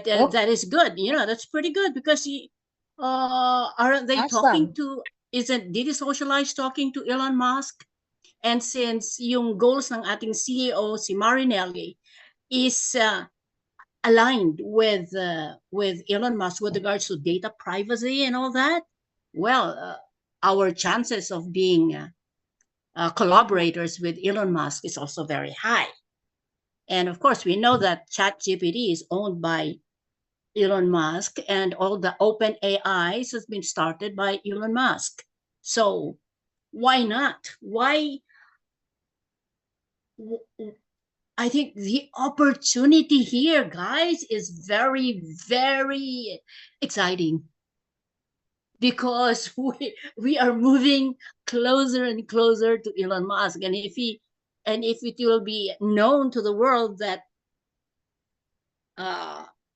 that is good. That's pretty good because aren't they talking to? Isn't Didi Socialize talking to Elon Musk? And since yung goals ng ating CEO si Marinelli is aligned with Elon Musk with regards to data privacy and all that, well, our chances of being collaborators with Elon Musk is also very high. And of course, we know that ChatGPT is owned by Elon Musk, and all the open AIs has been started by Elon Musk. So why not? I think the opportunity here, guys, is very, very exciting because we are moving closer and closer to Elon Musk. And if it will be known to the world that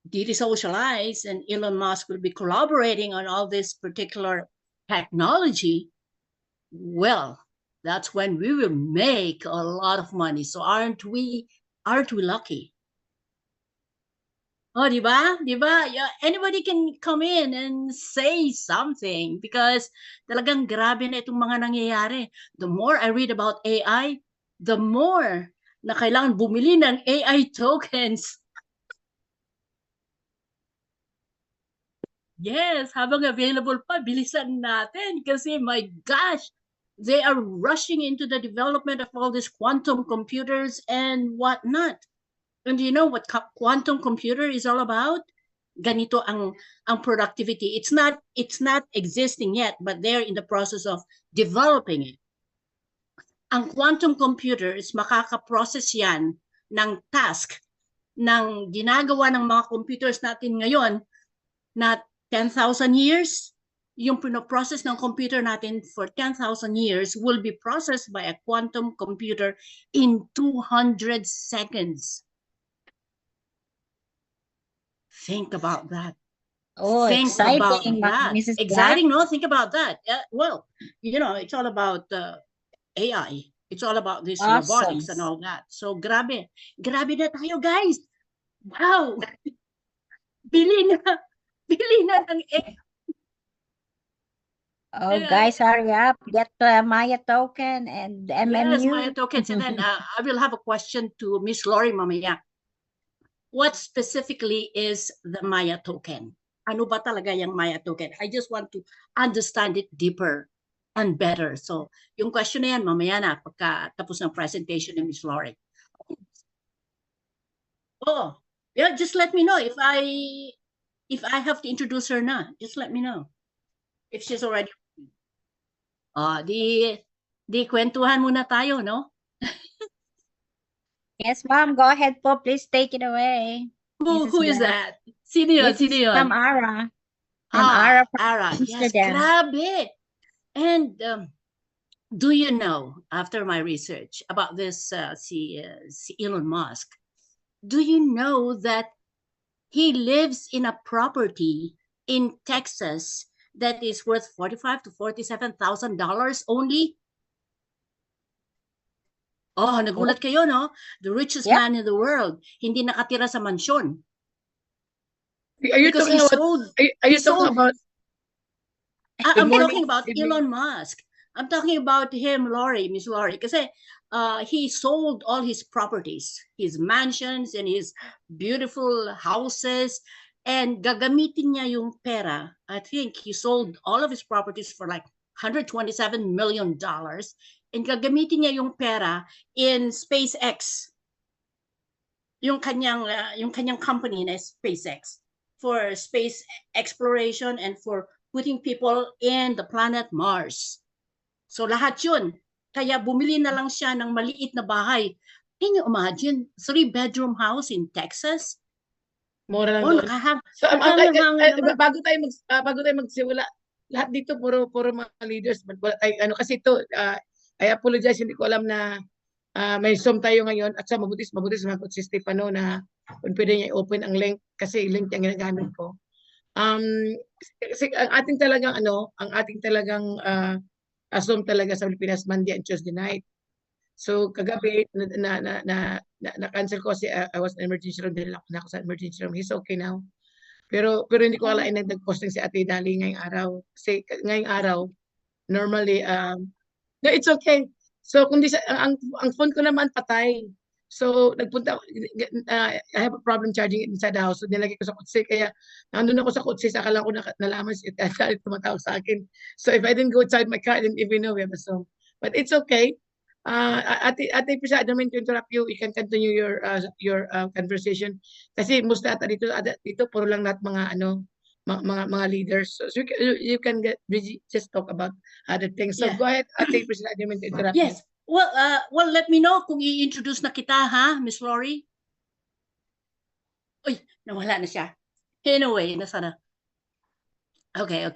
Didi Socialize and Elon Musk will be collaborating on all this particular technology, well, that's when we will make a lot of money. So aren't we lucky? Oh, di ba? Di ba? Yeah, anybody can come in and say something because talagang grabe na itong mga nangyayari. The more I read about AI, the more na kailangan bumili ng AI tokens. Yes, habang available pa, bilisan natin kasi my gosh, they are rushing into the development of all these quantum computers and whatnot. And you know what quantum computer is all about? Ganito ang productivity. It's not existing yet, but they're in the process of developing it. Ang quantum computer is makaka-process yan ng task ng ginagawa ng mga computers natin ngayon na 10,000 years, yung pinoprocess ng computer natin for 10,000 years will be processed by a quantum computer in 200 seconds. Think about that. Oh, Think exciting, about that. Mrs. Exciting, no? Think about that. Well, it's all about AI. It's all about this robotics and all that. So, grabe. Grabe na tayo, guys. Wow. Bili na ng AI. Oh, guys, hurry up. Get the Maya token and the MMU. Yes, Maya tokens. And then I will have a question to Miss Lori mamaya. What specifically is the Maya token? Ano ba talaga yung Maya token? I just want to understand it deeper and better. So, yung question na yan, mamaya na, pagka tapos ng presentation ni Miss Lori. Oh, yeah, just let me know if I have to introduce her na. Just let me know if she's already. Di kwentuhan muna tayo, no? Yes, ma'am. Go ahead po. Please take it away. Who is that? Sino yun? Sino yun? Ma'am Ara. Ma'am Ara from Ara. Yes, Amsterdam. grabe. And do you know, after my research about this si Elon Musk, do you know that he lives in a property in Texas that is worth $45,000 to $47,000 only? Oh, nagulat kayo, no? The richest man in the world, hindi nakatira sa mansyon. Are you talking about? I'm talking about Elon Musk. I'm talking about him, Miss Lori, kasi he sold all his properties, his mansions and his beautiful houses, and gagamitin niya yung pera. I think he sold all of his properties for like $127 million, and gagamitin niya yung pera in SpaceX. Yung kanyang company na SpaceX for space exploration and for putting people in the planet Mars. So lahat yun. Kaya bumili na lang siya ng maliit na bahay. Can you imagine? 3-bedroom house in Texas? Mura lang doon. So, bago tayo magsimula, lahat dito puro mga leaders. Kasi ito, I apologize, hindi ko alam na may Zoom tayo ngayon at sa mabuti sumagot si Stefano na kung pwede niya i-open ang link kasi link yung ginagamit ko. Kasi ang ating talagang Zoom talaga sa Pilipinas Monday and Tuesday night. So kagabi na cancel ko kasi I was in emergency room, din ako sa emergency room. He's okay now. Pero hindi ko alain na nag-posting si Ate Dali ngayong araw. Kasi ngayong araw, normally, no, it's okay. So, kundi ang phone ko naman patay. So, nagpunta, I have a problem charging it inside the house. So, nilagay ko sa kutsi. Kaya, nandun ako sa kutsi, saka lang ko nalaman si Ate tumatawag sa akin. So, if I didn't go inside my car, I didn't even know we have a song. But it's okay. Ate Pisa, I don't mean to interrupt you. You can continue your conversation. Kasi most data dito puro lang lahat mga mga leaders. So you can just talk about other things. So Yeah. go ahead, Ate Pisa, I don't mean to interrupt you. Yes. Well, let me know kung i-introduce na kita, ha, Miss Lori? Uy, nawala na siya. Anyway, nasa na. Okay.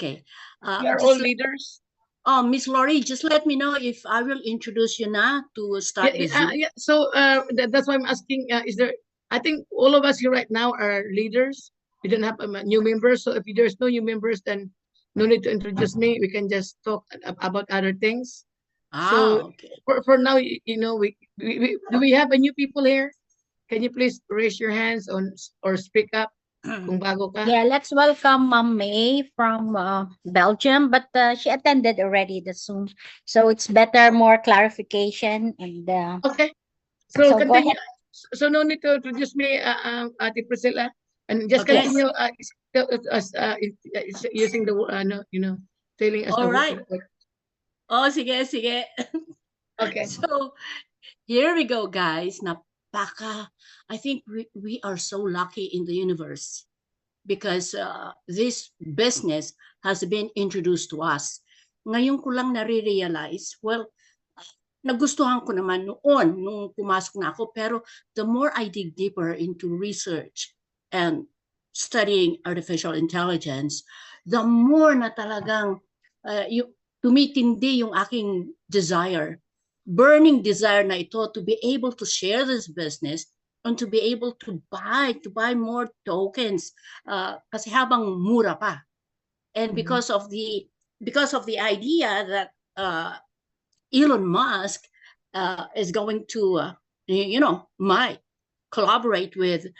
We are all leaders. Miss Lori, just let me know if I will introduce you now to start the Zoom. Yeah. So that's why I'm asking, is there, I think all of us here right now are leaders. We don't have new members. So if there's no new members, then no need to introduce me. We can just talk about other things. So Okay. for now, you know, do we have a new people here? Can you please raise your hands or speak up kung bago ka? Yeah, let's welcome Ma'am May from Belgium, but she attended already the Zoom, so it's better, more clarification and. Okay, so So go continue. ahead. So no need to introduce me, Ate Priscilla, and just Okay. continue using the telling us. All right. Oh, sige. Okay. So here we go, guys. I think we are so lucky in the universe because this business has been introduced to us. Ngayon ko lang nare-realize, well, nagustuhan ko naman noon nung pumasok na ako, pero the more I dig deeper into research and studying artificial intelligence, the more na talagang tumitindi yung aking desire, burning desire na ito to be able to share this business and to be able to buy more tokens kasi habang mura pa. And because of the idea that Elon Musk is going to might collaborate with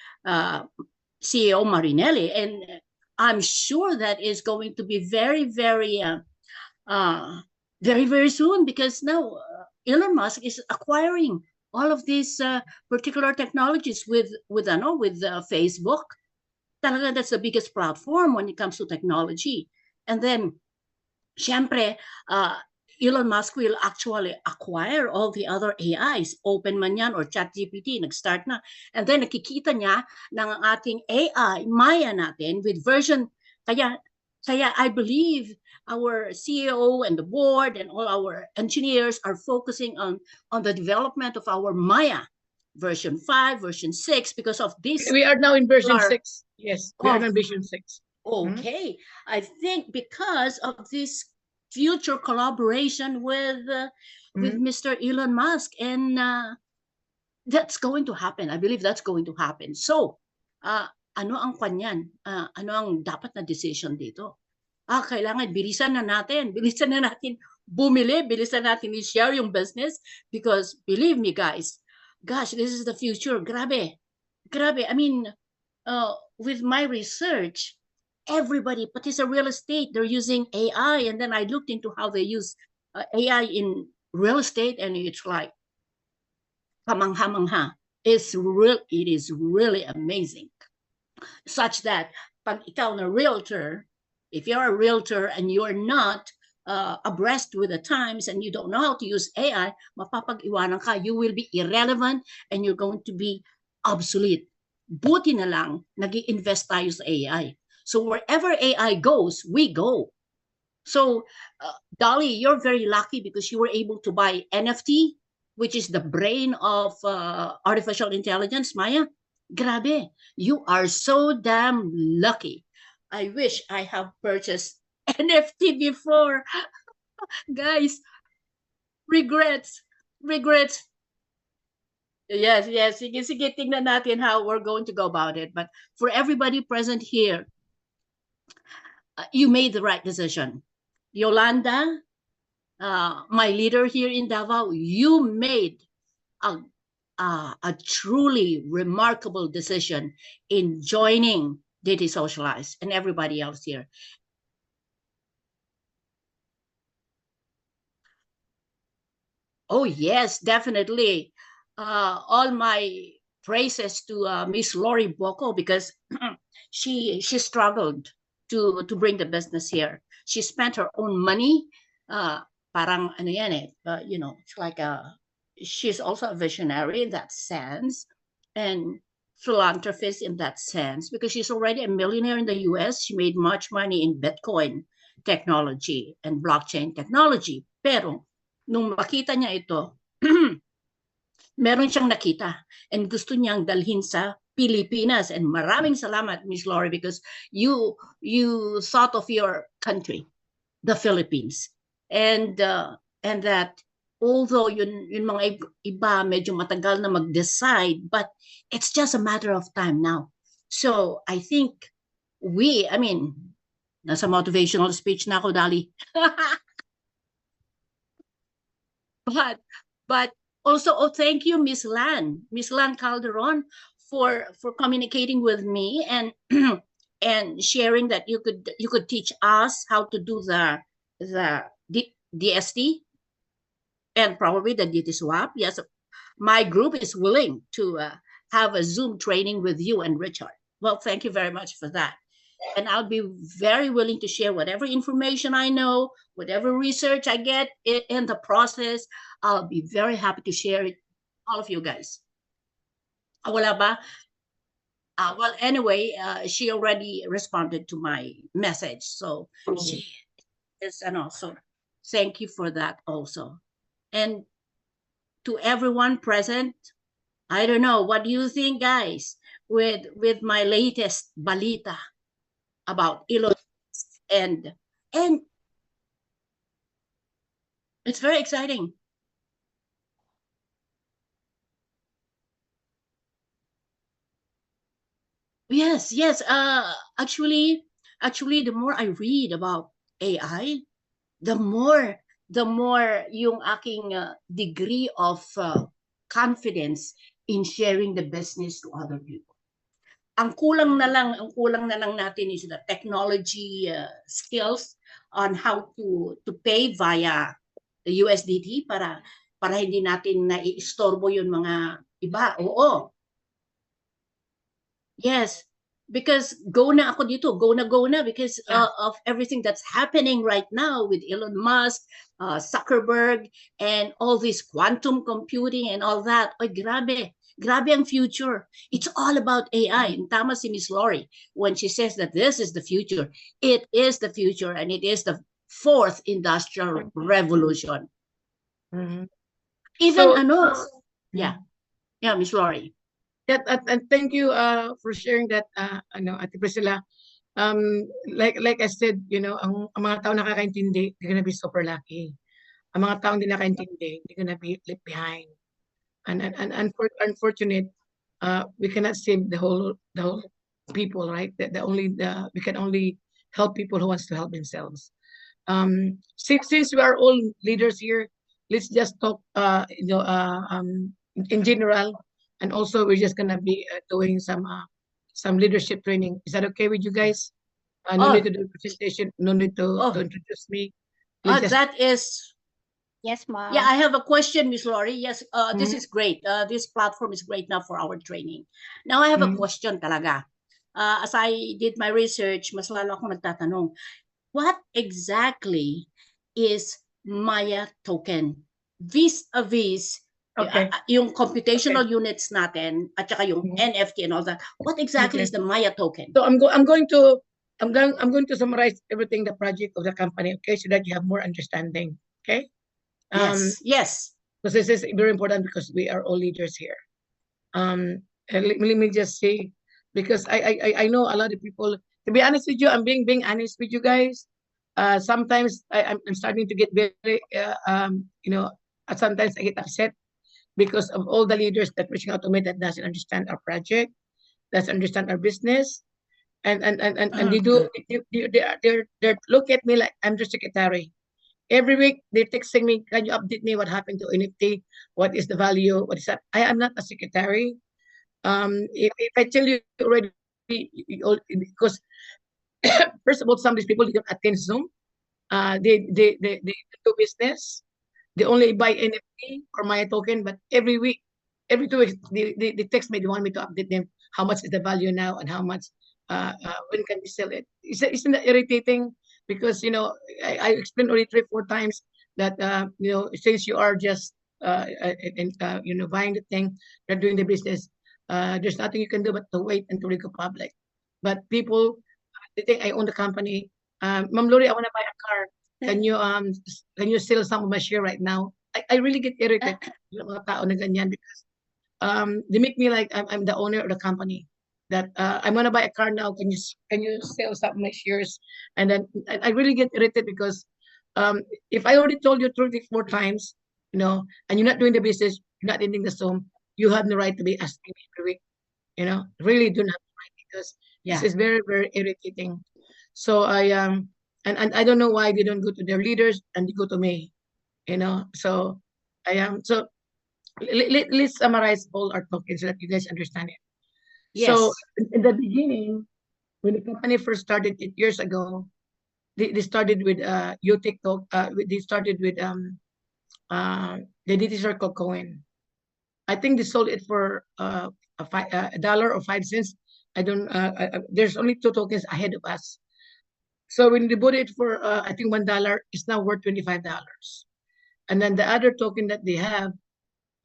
CEO Marinelli, and I'm sure that is going to be very, very soon, because now Elon Musk is acquiring all of these particular technologies with Facebook. Talaga, that's the biggest platform when it comes to technology. And then, syempre, Elon Musk will actually acquire all the other AIs, Open man yan or ChatGPT, nag-start na. And then nakikita niya ng ating AI, Maya natin, with version, kaya I believe our CEO and the board and all our engineers are focusing on the development of our Maya version 5, version 6, because of this. We are now in version 6. Yes, we are in version 6. Okay. I think because of this future collaboration with Mr. Elon Musk, and that's going to happen. I believe that's going to happen. So, ano ang kanyan? Ano ang dapat na decision dito? Kailangan bilisan na natin bumili, bilisan natin i-share yung business, because believe me guys, gosh, this is the future. Grabe. I mean, with my research, everybody, pati sa real estate, they're using AI. And then I looked into how they use AI in real estate, and it's like kamangha-mangha. It is really amazing. Such that pag ikaw na realtor, if you're a realtor and you're not abreast with the times and you don't know how to use AI, mapapag-iwanan ka. You will be irrelevant and you're going to be obsolete. Buti na lang, nag-i-invest tayo sa AI. So wherever AI goes, we go. So, Dolly, you're very lucky because you were able to buy NFT, which is the brain of artificial intelligence, Maya. Grabe, you are so damn lucky. I wish I have purchased NFT before. Guys, regrets. Yes. Sige, tingnan natin how we're going to go about it. But for everybody present here, you made the right decision. Yolanda, my leader here in Davao, you made a truly remarkable decision in joining Didi Socialize, and everybody else here. Oh, yes, definitely. All my praises to Miss Lori Bocco, because she struggled to bring the business here. She spent her own money. Parang ano yan eh, it's like she's also a visionary in that sense, and philanthropist in that sense, because she's already a millionaire in the US. She made much money in Bitcoin technology and blockchain technology. Pero nung makita niya ito, meron siyang nakita and gusto niyang dalhin sa Pilipinas. And maraming salamat, Miss Lori, because you thought of your country, the Philippines. And that although yun mga iba medyo matagal na mag-decide, but it's just a matter of time now. So I think nasa motivational speech na ako, Dali. But also, thank you, Miss Lan Calderon, for communicating with me and and sharing that you could teach us how to do the DST and probably the DT swap. Yes, my group is willing to have a Zoom training with you and Richard. Well, thank you very much for that. And I'll be very willing to share whatever information I know, whatever research I get in the process. I'll be very happy to share it, all of you guys. Wala ba? Well, anyway, she already responded to my message. So she is, and also thank you for that also. And to everyone present, I don't know, what do you think, guys, with my latest balita about Elon and it's very exciting. Yes. Actually, the more I read about AI, the more yung aking degree of confidence in sharing the business to other people. Ang kulang na lang natin is the technology skills on how to pay via the USDT para hindi natin naiistorbo yung mga iba. Oo. Yes, because go na ako dito, go na because of everything that's happening right now with Elon Musk, Zuckerberg, and all this quantum computing and all that. Oy, grabe ang future. It's all about AI. And tama si Miss Lori when she says that this is the future. It is the future, and it is the fourth industrial revolution. Even yeah, Miss Lori. And thank you for sharing that, Ate Priscilla. Like I said, ang mga tao nakakaintindi, they're gonna be super lucky. Ang mga tao hindi nakaintindi, they're gonna be left behind. And unfortunate, we cannot save the whole people, right? We can only help people who wants to help themselves. Since we are all leaders here, let's just talk, in general. And also, we're just gonna be doing some leadership training. Is that okay with you guys? No need to do a presentation. No need to introduce me. That is. Yes, ma'am. Yeah, I have a question, Miss Lori. Yes, this is great. This platform is great now for our training. Now I have a question talaga. As I did my research, mas lalo akong nagtatanong, what exactly is Maya token vis-a-vis yung computational units natin at saka yung NFT and all that? What exactly is the Maya token? So I'm going to summarize everything, the project of the company, okay, so that you have more understanding. Okay. Yes. Because this is very important because we are all leaders here. And let me just say, because I know a lot of people. To be honest with you, I'm being honest with you guys. Sometimes I'm starting to get very sometimes I get upset because of all the leaders that reaching out to me that doesn't understand our project, doesn't understand our business, and they look at me like I'm the secretary. Every week they're texting me, can you update me what happened to NFT? What is the value? What is that? I am not a secretary. If I tell you already because first of all, some of these people don't attend Zoom. They do business. They only buy NFT or Maya token, but every week, every 2 weeks, they text me. They want me to update them how much is the value now and how much when can we sell it. Isn't that irritating? Because I explained already 3-4 times that since you are just buying the thing, you're doing the business. There's nothing you can do but to wait until you go public. But people, they think I own the company. Ma'am Lori, I want to buy a car. Can you sell some of my share right now? I really get irritated with mga tao na ganyan because they make me like I'm the owner of the company. That I'm gonna buy a car now. Can you sell some of my shares? And then I really get irritated because if I already told you 34 times, and you're not doing the business, you're not ending the Zoom, you have no right to be asking me every week. Really do not have the right because this is very, very irritating. So and I don't know why they don't go to their leaders and they go to me. So let's summarize all our tokens so that you guys understand it. Yes. So in the beginning, when the company first started 8 years ago, they started with UTikTok. They started with the digital coin. I think they sold it for $1 or 5 cents. I don't. There's only 2 tokens ahead of us. So when they bought it for I think $1, it's now worth $25. And then the other token that they have,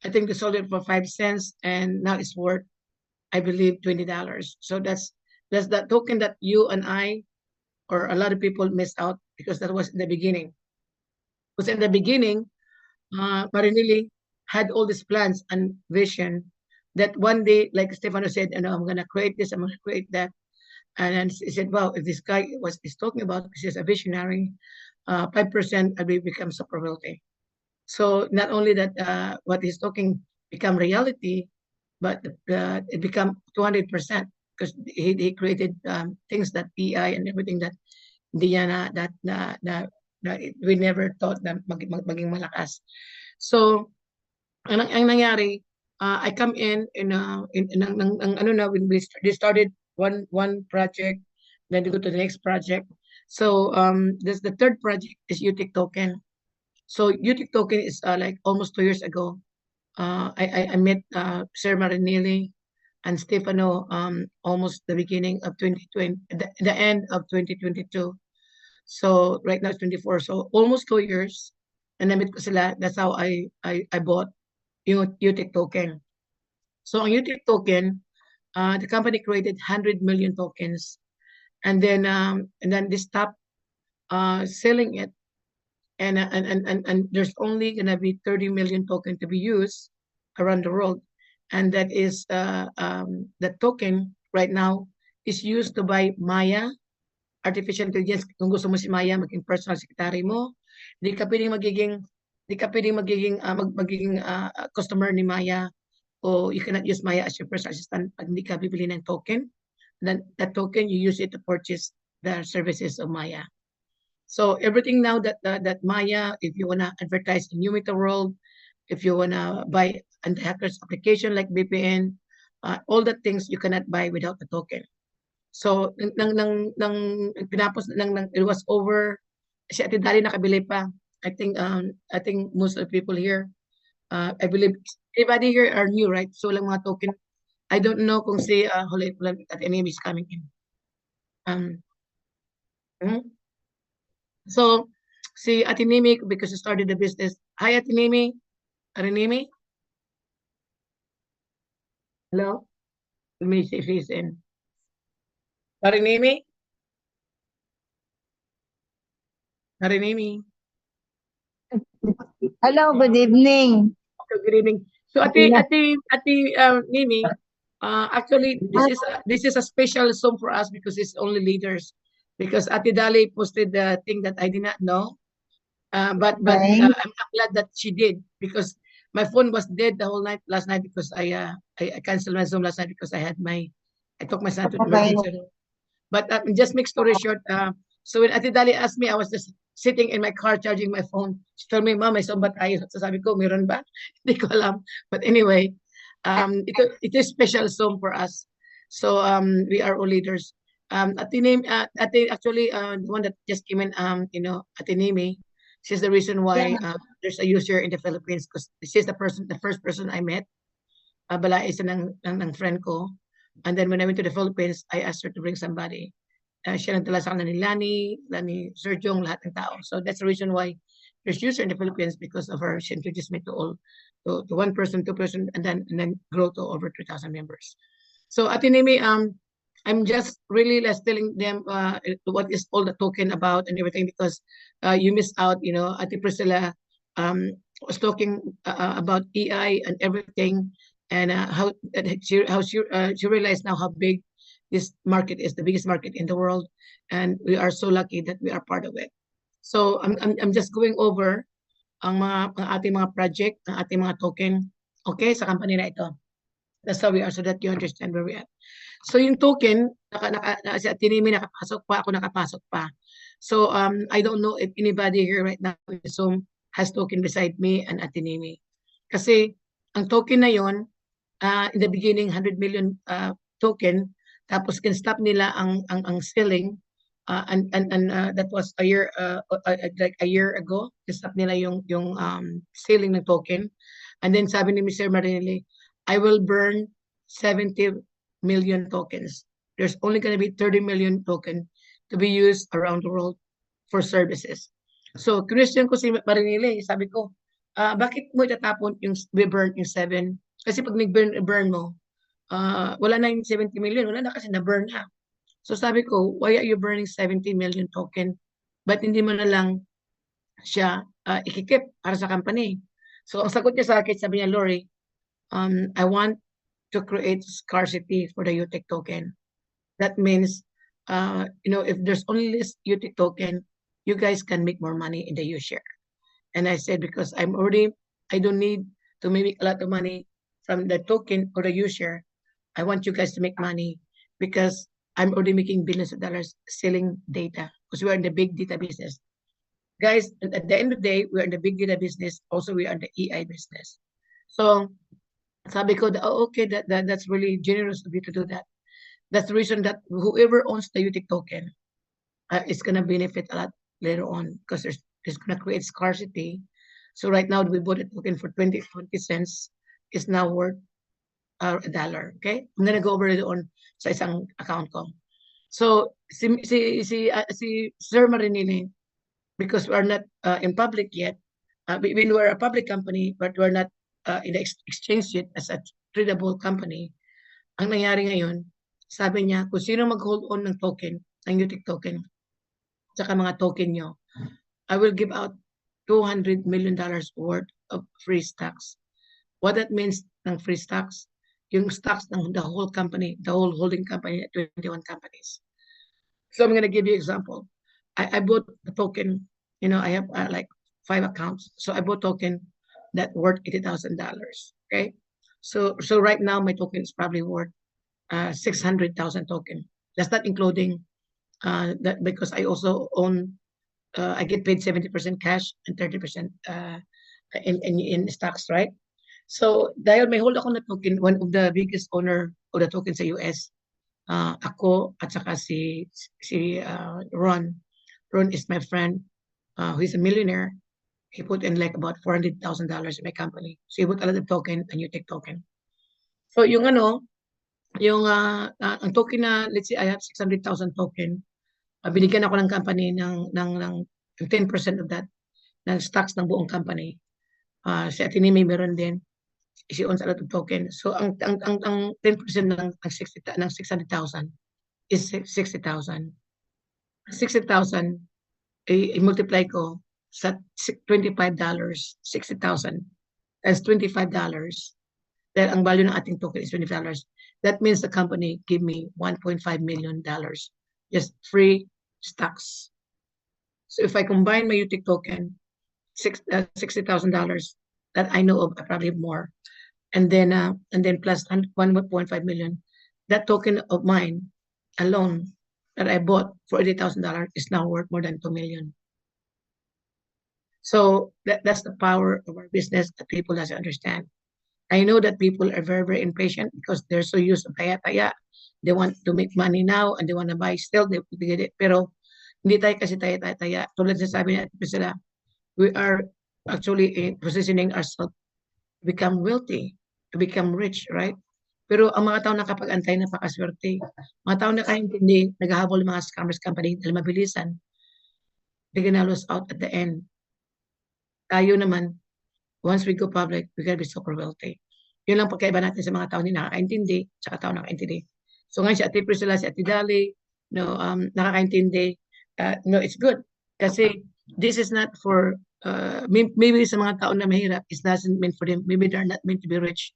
I think they sold it for 5 cents, and now it's worth, I believe, $20. So that's that token that you and I, or a lot of people, missed out because that was in the beginning. Because in the beginning, Marinelli had all these plans and vision that one day, like Stefano said, I'm gonna create this, I'm gonna create that. And then he said, wow, if this guy is talking about, this is a visionary, 5% I will become super wealthy. So not only that what he's talking become reality, but it become 200% because he created things that PI and everything that Diana that we never thought that maging malakas. So ang nangyari, I come in when they started one project, then they go to the next project. So this the third project is UTIC token. So UTIC token is like almost 2 years ago. I met Sir Marinelli and Stefano almost the beginning of 2020, the end of 2022. So right now it's 24, so almost 2 years. And I met ko sila. That's how I bought UTIC token. So on UTIC token, the company created 100 million tokens, and then they stopped selling it, and there's only gonna be 30 million token to be used around the world, and that is the token right now is used to buy Maya, artificial intelligence. Kung gusto mo si Maya maging personal secretary mo, di ka pwedeng magiging customer ni Maya, o you cannot use Maya as your personal assistant pag hindi ka bibili ng token. Then that token, you use it to purchase the services of Maya. So everything now that Maya, if you wanna advertise in Umita World, if you wanna buy anti-hackers application like VPN, all the things you cannot buy without the token. So pinapos it was over. Si Ate Dali nakabili pa. I think most of the people here, I believe everybody here are new, right? So lang mga token. I don't know kung si Ate Nemi is coming in. So si Ate Nemi, because she started the business. Hi Ate Nemi. Ate Nemi? Hello? Let me see if he's in. Ate Nemi? Ate Nemi? Hello, good evening. Okay, good evening. So Ate Nemi, actually this is a special Zoom for us because it's only leaders. Because Ate Dali posted the thing that I did not know, but I'm glad that she did, because my phone was dead the whole night last night because I canceled my Zoom last night because I took my son to the emergency room. But just make story short, so when Ate Dali asked me, I was just sitting in my car charging my phone. She told me, Ma'am, may Zoom ba tayo? So sabi ko, meron ba? Hindi ko alam. But anyway, it is special Zoom for us. So we are all leaders. Actually, the one that just came in, Atinimi, she's the reason why there's a user in the Philippines because she's the first person I met. Bala isa ng friend ko. And then when I went to the Philippines, I asked her to bring somebody. Siya nagdala sa kanila ni Lani, Sir Jong, lahat ng tao. So that's the reason why there's user in the Philippines because of her. She introduced me to one person, two person, and then grow to over 2,000 members. So Atinimi, I'm just really telling them what is all the token about and everything because you missed out. Ate Priscilla was talking about EI and everything, and how she realized now how big this market is, the biggest market in the world, and we are so lucky that we are part of it. So I'm just going over ang ating mga project, ang ating mga token, okay, sa company na ito. That's how we are, so that you understand where we are. So yung token, si Atinimi nakapasok pa, ako nakapasok pa. So I don't know if anybody here right now in Zoom has token beside me and Atinimi. Kasi ang token na yon, in the beginning 100 million token, tapos can-stop nila ang selling, and that was a year like a year ago, can-stop nila yung selling ng token. And then sabi ni Mr. Marinelli, I will burn 70 million tokens. There's only going to be 30 million token to be used around the world for services. So, question ko si Marinelli, sabi ko, bakit mo itatapon yung burn yung 7? Kasi pag nag-burn mo, wala na yung 70 million, wala na kasi na-burn na. So sabi ko, why are you burning 70 million token? Ba't hindi mo na lang siya ikikip para sa company? So ang sagot niya sa akin, sabi niya, Lori, I want to create scarcity for the UTEC token. That means, if there's only this UTEC token, you guys can make more money in the U-share. And I said, because I don't need to make a lot of money from the token or the U-share. I want you guys to make money because I'm already making billions of dollars selling data because we are in the big data business. Guys, at the end of the day, we're in the big data business. Also, we are in the EI business. So, sabi ko, okay, that's really generous of you to do that. That's the reason that whoever owns the UTIC token is going to benefit a lot later on because it's going to create scarcity. So right now, we bought a token for 20 cents. It's now worth $1. Okay, I'm gonna go over it on sa isang account ko. So si Sir Marinelli, because we are not in public yet, we were a public company, but we're not in the exchange yet as a tradable company. Ang nangyari ngayon, sabi niya, kung sino mag-hold on ng token, ng UTIC token, saka mga token nyo, I will give out $200 million worth of free stocks. What that means ng free stocks, yung stocks ng the whole company, the whole holding company, 21 companies. So I'm going to give you an example. I bought the token, I have like 5 accounts. So I bought token that worth $80,000. Okay. So right now my token is probably worth 600,000 token. That's not including that because I also own, I get paid 70% cash and 30% in stocks, right? So dahil may hold ako na token, one of the biggest owner of the token sa US, ako at saka si Ron. Ron is my friend, who is a millionaire. He put in like about $400,000 in my company. So he put a lot of token and UTIC token. So yung ang token na, let's say I have 600,000 token, binigyan ako ng company ng 10% of that, ng stocks ng buong company. Si Atinimi meron din. She owns a lot of token. So ang 10% ng 600,000 is 60,000. 60,000 i-multiply ko sa $25, 60,000 as $25. Dahil ang value ng ating token is $25. That means the company give me $1.5 million just free stocks. So if I combine my UTIC token, $60,000 that I know of, probably more, and then plus 1.5 million, that token of mine alone that I bought for $80,000 is now worth more than 2 million. So that's the power of our business that people doesn't understand. I know that people are very, very impatient because they're so used to taya-taya. they want to make money now and they want to buy still, they get it. Pero hindi tayo kasi taya. Tulad sa sabi natin sila, we are actually positioning ourselves to become wealthy, to become rich, right? Pero ang mga tao nakapag-antay, napakaswerte. Mga tao na kaintindi, naghahabol ng mga scammers company dahil mabilisan, they're gonna lose out at the end. Tayo naman, once we go public, we're gonna be super wealthy. Yun lang pagkaiba natin sa mga tao na nakakaintindi, tsaka tao nakakaintindi. So ngayon si Ate Priscilla, si Ate Dali, nakakaintindi, it's good. Kasi this is not for, maybe sa mga tao na mahirap, it's not meant for them. Maybe they're not meant to be rich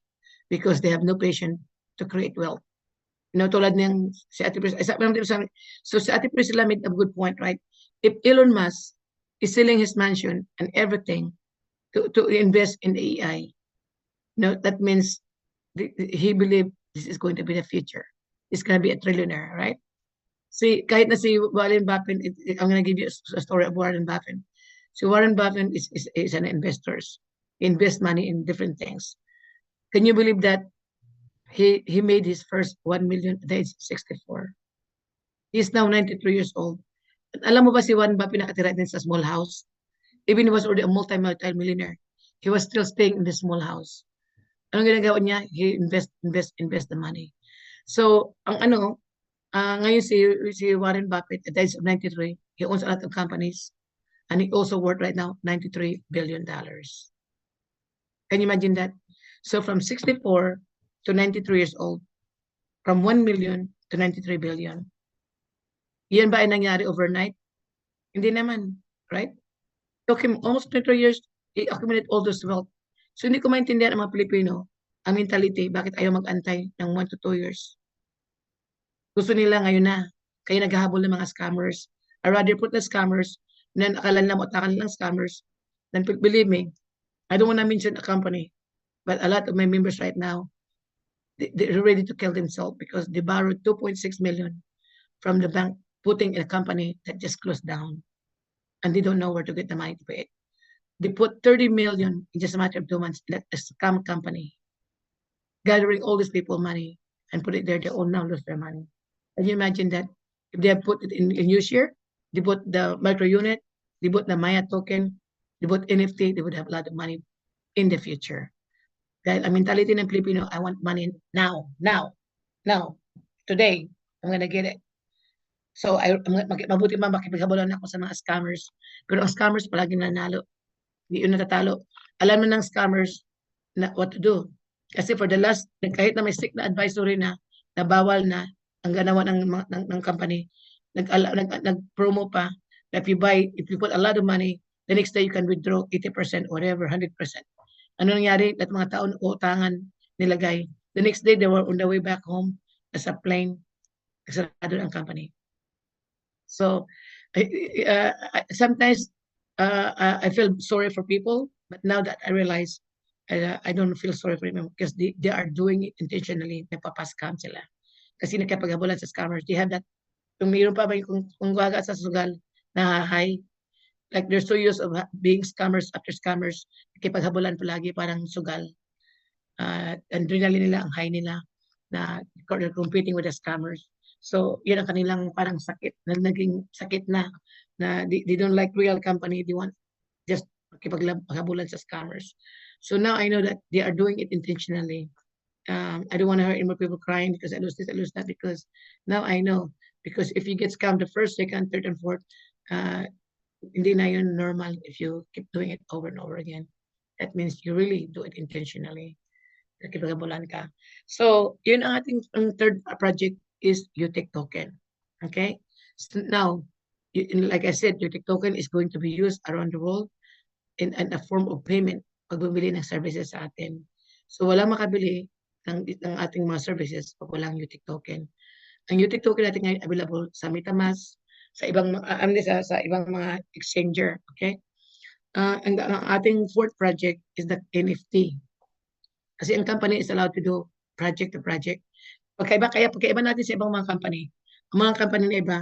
because they have no patience to create wealth. Tulad ng si Ate Priscilla. So si Ate Priscilla made a good point, right? If Elon Musk is selling his mansion and everything to invest in AI, that means he believes this is going to be the future. He's going to be a trillionaire, right? See, kahit na si Warren Buffett, I'm going to give you a story of Warren Buffett. So Warren Buffett is an investor. He invests money in different things. Can you believe that he made his first 1 million at the age of 64? He's now 93 years old. At alam mo ba si Warren Buffett nakatira din sa small house? Even he was already a multi-millionaire, he was still staying in the small house. Anong ginagawa niya? He invest the money. So, ngayon si Warren Buffett at the age of 93, he owns a lot of companies and he also worth right now $93 billion. Can you imagine that? So from 64 to 93 years old, from 1 million to 93 billion. Yan ba ay nangyari overnight? Hindi naman, right? Took him almost 23 years, he accumulated all those wealth. So hindi ko maintindihan ang mga Pilipino, ang mentality, bakit ayaw mag-antay ng 1 to 2 years. Gusto nila ngayon na, kaya naghahabol ng mga scammers. I rather put the scammers, then akala nila matakan lang scammers, then believe me, I don't want to mention a company, but a lot of my members right now, they're ready to kill themselves because they borrowed 2.6 million from the bank, putting in a company that just closed down. And they don't know where to get the money to pay it. They put 30 million in just a matter of 2 months, let a scam company, gathering all these people money and put it there, they all now lose their money. Can you imagine that? If they have put it in UShare, they put the micro unit, they put the Maya token, they put NFT, they would have a lot of money in the future. Dahil ang mentality ng Pilipino, I want money now, today, I'm gonna get it. So, mabuti ba makipaghabulan ako sa mga scammers. Pero ang scammers palagi nanalo. Hindi yun natatalo. Alam na ng scammers na what to do. Kasi for the last, kahit na may strict na advisory na bawal na ang ganawa ng company, nag-promo pa, that if you put a lot of money, the next day you can withdraw 80%, whatever, 100%. Ano nangyari? Lahat mga tao utangan nilagay. The next day, they were on the way back home as a plane. Kasarado ang company. So, sometimes I feel sorry for people, but now that I realize, I don't feel sorry for them because they are doing it intentionally. Napapaskam sila. Kasi nakapaghabulan sa scammers. They have that. Kung mayroon pa ba kung gaga sa sugal, high, like they're so used of being scammers after scammers, nakipaghabulan palagi parang sugal. Adrenaline nila, ang high nila, na they're competing with the scammers. So, yun ang kanilang parang sakit, naging sakit na they don't like real company, they want just makipaghabulan sa scammers. So now I know that they are doing it intentionally. I don't want to hurt any more people crying because I lose this, I lose that, because now I know, because if you get scammed the first, second, third, and fourth, hindi na yun normal if you keep doing it over and over again. That means you really do it intentionally. Nakipaghabulan ka. So, yun ang ating third project is UTIC token. Okay? So now, like I said, UTIC token is going to be used around the world in a form of payment pag bumili ng services sa atin. So wala makabili ng ating mga services pag walang UTIC token. Ang UTIC token natin ngayon available sa MetaMask, sa ibang sa ibang mga exchanger. Okay? Ang ating fourth project is the NFT. Kasi ang company is allowed to do project to project. Pagkaiba natin sa ibang mga company. Ang mga company na iba,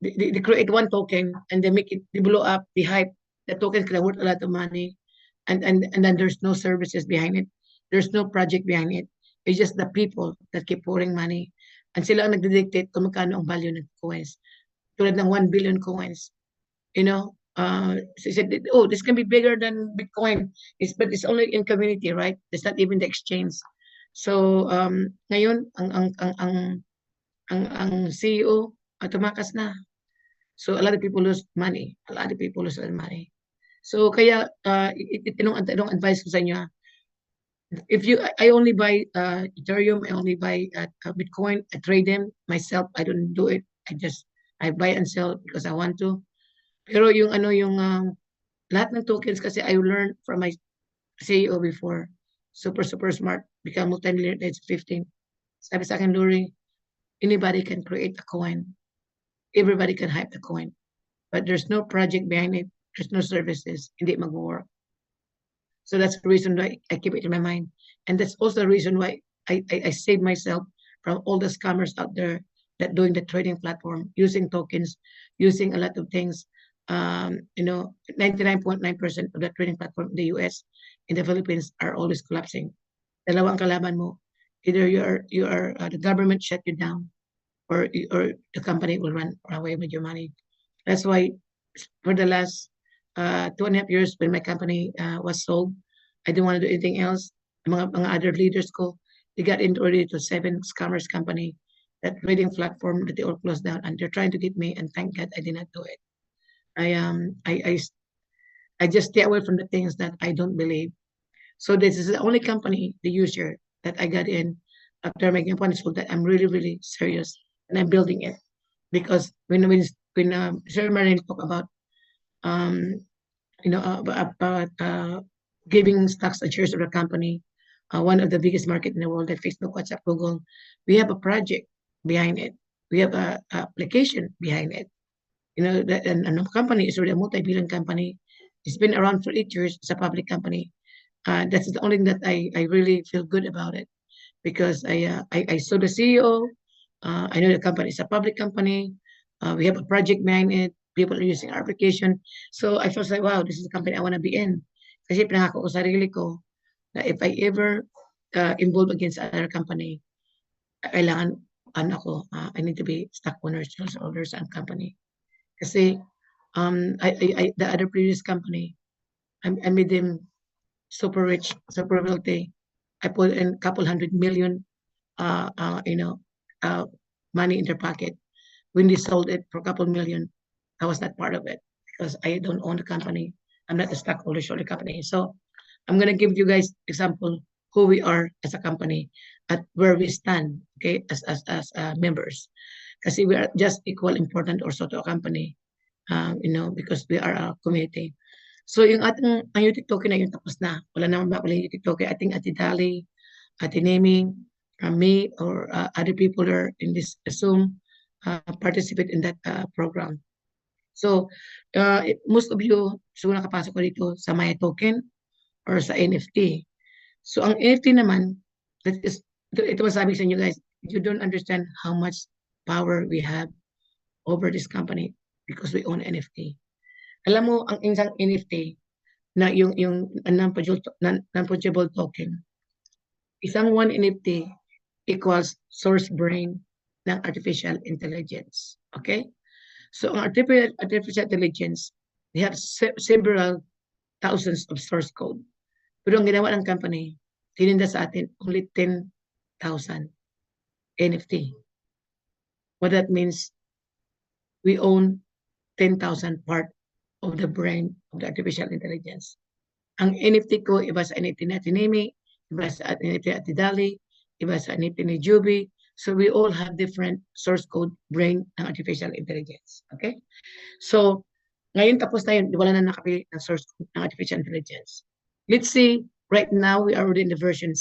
they create one token and they make it, they blow up, they hype. The token can worth a lot of money, and then there's no services behind it. There's no project behind it. It's just the people that keep pouring money And sila ang nagdidictate kung magkano ang value ng coins. Tulad ng 1 billion coins. You know, she said, oh, this can be bigger than Bitcoin. But it's only in community, right? It's not even the exchange. So, ngayon, ang CEO, tumakas na. So, a lot of people lose money. A lot of people lose money. So, kaya, itong advice ko sa inyo, if I only buy Ethereum, I only buy Bitcoin, I trade them myself. I don't do it. I buy and sell because I want to. Pero yung lahat ng tokens kasi I learned from my CEO before. Super smart. Become multi-millionaire at age 15. Sabi sa akin, Lori, anybody can create a coin. Everybody can hype the coin. But there's no project behind it. There's no services. Hindi mag-work. So that's the reason why I keep it in my mind. And that's also the reason why I save myself from all the scammers out there that doing the trading platform, using tokens, using a lot of things. 99.9% of the trading platform in the US, in the Philippines are always collapsing. Dalawang kalaban mo. Either the government shut you down or the company will run away with your money. That's why for the last 2.5 years when my company was sold, I didn't want to do anything else. Mga other leaders ko, they got into already to 7 scammers company, that trading platform that they all closed down, and they're trying to get me. And thank God I did not do it. I just stay away from the things that I don't believe. So this is the only company, the user, that I got in after making a sold, that I'm really serious and I'm building it. Because when Sir Marin talk about giving stocks and shares of the company, one of the biggest market in the world, like Facebook, WhatsApp, Google, we have a project behind it. We have a application behind it. And the company is already a multi-billion company. It's been around for 8 years. It's a public company. That's the only thing that I really feel good about it, because I saw the CEO. I know the company is a public company. We have a project behind it. People are using our application. So I felt like, wow, this is the company I want to be in. Kasi pinangako ko sarili ko na if I ever involve against other company, kailangan I need to be stock owners, shareholders, and company. Kasi the other previous company, I made them super rich, super wealthy. I put in a couple $100 million, money in their pocket. When they sold it for a couple million, I was not part of it because I don't own the company. I'm not a stockholder of the company. So I'm going to give you guys example who we are as a company at where we stand, okay, as members. Kasi we are just equal important also to a company, because we are a community. So yung ating UTIC token na yun tapos na. Wala naman ba yung UTIC token? I think Ate Dali, Ate Nemi, me, or other people are in this Zoom participate in that program. So most of you, so nakapasok ko dito sa Maya token or sa NFT. So ang NFT naman, ito masabi sa inyo guys, you don't understand how much power we have over this company because we own NFT. Alam mo, ang isang NFT na yung non-fungible token, isang 1 NFT equals source brain ng artificial intelligence. Okay? So ang artificial intelligence, they have several thousands of source code. Pero ang ginawa ng company, tininda sa atin only 10,000 NFT. What that means, we own 10,000 part of the brain of the artificial intelligence. Ang NFT ko, iba sa NFT na Tinemi, iba sa NFT at Dali, iba sa NFT ni Juby. So we all have different source code brain ng artificial intelligence. Okay? So, ngayon tapos na yun, wala na nakapili ng source code ng artificial intelligence. Let's see, right now we are already in the version 6.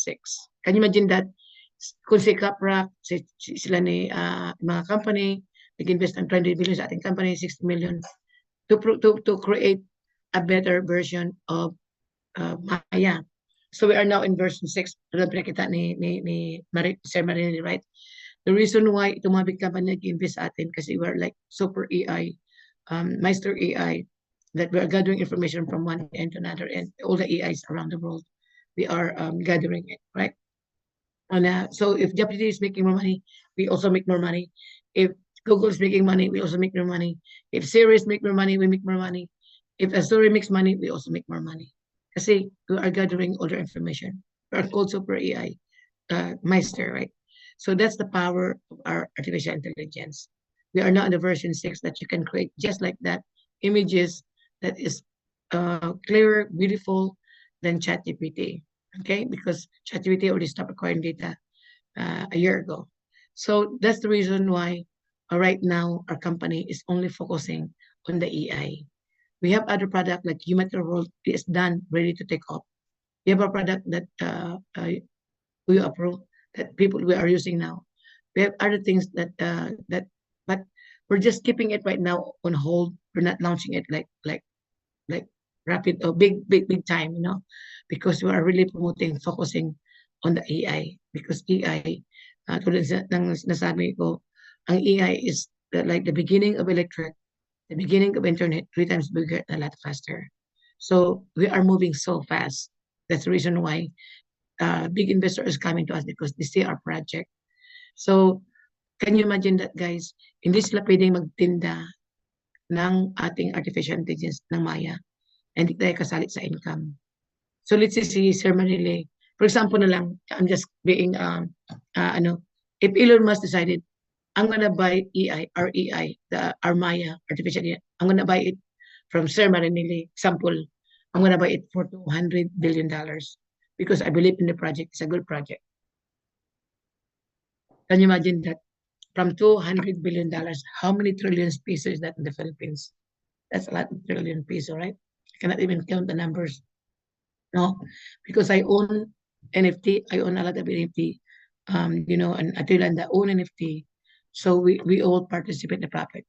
Can you imagine that? Kung si Capra, sila ni mga company, nag-invest ng 20 billion sa ating company, 60 million, to create a better version of Maya. So we are now in version 6. Tulad pinakita ni Sir Marini, right? The reason why itong mga big company nag-invest sa atin kasi we are like super AI, Meister AI, that we are gathering information from one end to another end. All the AIs around the world, we are gathering it, right? So if GPT is making more money, we also make more money. If Google is making money, we also make more money. If Siri is make more money, we make more money. If Azure makes money, we also make more money. Kasi we are gathering all the information. We are called super AI Meister, right? So that's the power of our artificial intelligence. We are now in the version 6 that you can create just like that images that is clearer, beautiful than ChatGPT. Okay, because ChatGPT already stopped acquiring data a year ago. So that's the reason why right now our company is only focusing on the AI. We have other product like Human World is done, ready to take off. We have a product that we approve that people we are using now. We have other things but we're just keeping it right now on hold. We're not launching it like rapid or big time, because we are really promoting, focusing on the AI because AI, tulad ng nasabi ko, ang AI is like the beginning of electric, the beginning of internet, 3 times bigger and a lot faster. So we are moving so fast. That's the reason why big investors coming to us because they see our project. So can you imagine that, guys? Hindi sila pwedeng magtinda ng ating artificial intelligence ng Maya. Hindi tayo kasali sa income. So let's say si Sir Manile, for example na lang, I'm just being, if Elon Musk decided, I'm gonna buy our AI, our Maya, artificial AI, I'm gonna buy it from Sir Marinelli, example, I'm gonna buy it for $200 billion because I believe in the project, it's a good project. Can you imagine that? From $200 billion, how many trillions pesos is that in the Philippines? That's a lot of trillion peso, right? I cannot even count the numbers. No, because I own NFT, I own a lot of NFT, and Atilanda own NFT. So we all participate in the profit.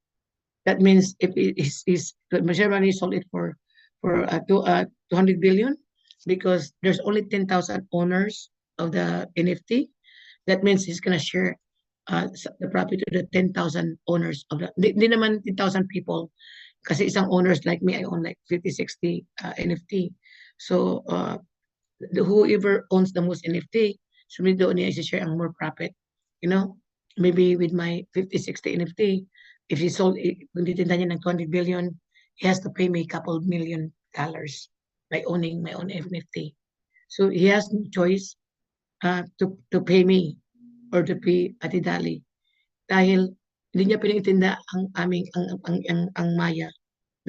That means if it is Mr. Money sold it for 200 billion because there's only 10,000 owners of the NFT. That means he's gonna share the profit to the 10,000 owners of the. Hindi naman 10,000 people. Kasi isang owners like me, I own like 50, 60 NFT. So whoever owns the most NFT, sumunod doon niya i-share ang more profit. Maybe with my 50, 60 NFT, if he sold, kung titinda niya ng 20 billion, he has to pay me a couple $1 million by owning my own NFT. So he has no choice to pay me or to pay Ate Dali. Dahil hindi niya pinitinda ang Maya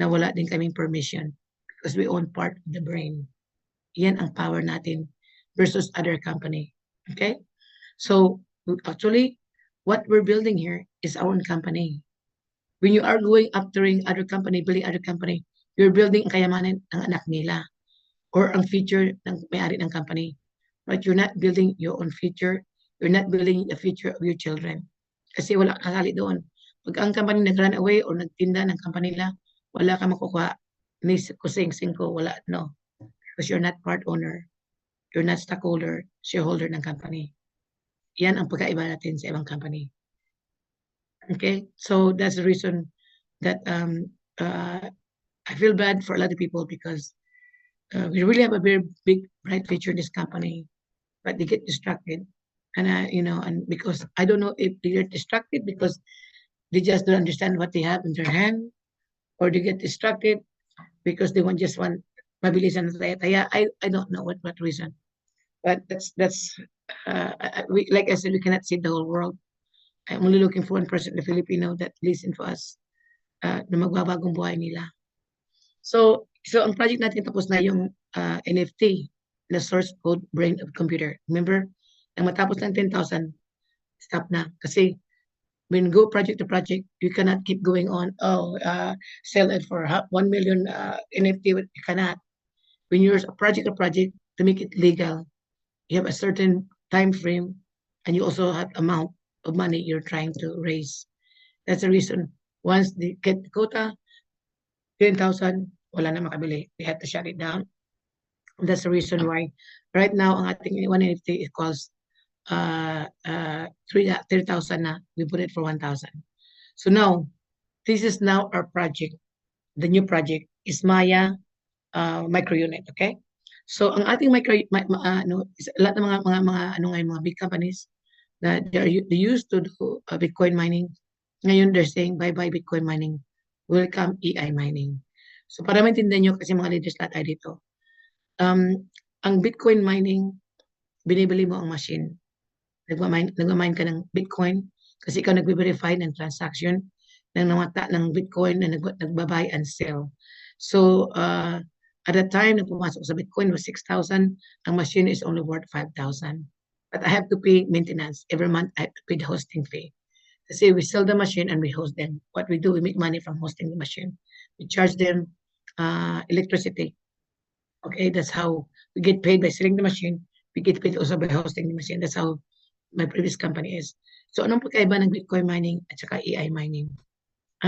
na wala din kaming permission because we own part of the brain. Yan ang power natin versus other company. Okay? So actually, what we're building here is our own company. When you are going after other company, building other company, you're building ang kayamanan ng anak nila or ang future ng may-ari ng company. But you're not building your own future. You're not building the future of your children. Kasi wala kasali doon. Pag ang company nag-run away or nagtinda ng company nila, wala ka makukuha. Ni kusing-sing ko, wala, no. Because you're not part owner. You're not stockholder, shareholder ng company. Yan ang pagkaiba natin sa ibang company. Okay? So that's the reason that I feel bad for a lot of people because we really have a very big, bright future in this company, but they get distracted. And, and because I don't know if they get distracted because they just don't understand what they have in their hand, or they get distracted because they just want mabilisan na taya. I don't know what reason. But that's like I said, we cannot see the whole world. I'm only looking for one person, the Filipino, that listen to us na magbabagong buhay nila. So ang project natin tapos na yung NFT, the source code brain of computer. Remember, ang matapos ng 10,000, stop na. Kasi when you go project to project, you cannot keep going on, sell it for 1 million NFT, you cannot. When you're a project to make it legal, you have a certain time frame and you also have amount of money you're trying to raise. That's the reason. Once they get the quota, 10,000, wala na makabili. They have to shut it down. That's the reason why right now ang ating 1 NFT it costs 3,000 na. We put it for 1,000. So now, this is now our project. The new project is Maya micro unit. Okay. So ang ating lahat ng mga big companies that they used to do Bitcoin mining. Ngayon they're saying bye-bye Bitcoin mining. Welcome AI mining. So para maintindihan nyo kasi mga leaders lahat tayo dito. Ang Bitcoin mining, binibili mo ang machine. Nagmamine ka ng Bitcoin kasi ikaw nagbe-verify ng transaction ng Bitcoin na nagbabay and sell. So at the time na pumasok sa Bitcoin was 6,000, ang machine is only worth 5,000. But I have to pay maintenance. Every month I have to pay the hosting fee. Kasi we sell the machine and we host them. What we do, we make money from hosting the machine. We charge them electricity. Okay, that's how we get paid by selling the machine. We get paid also by hosting the machine. That's how my previous company is. So anong pagkaiba ng Bitcoin mining at saka AI mining?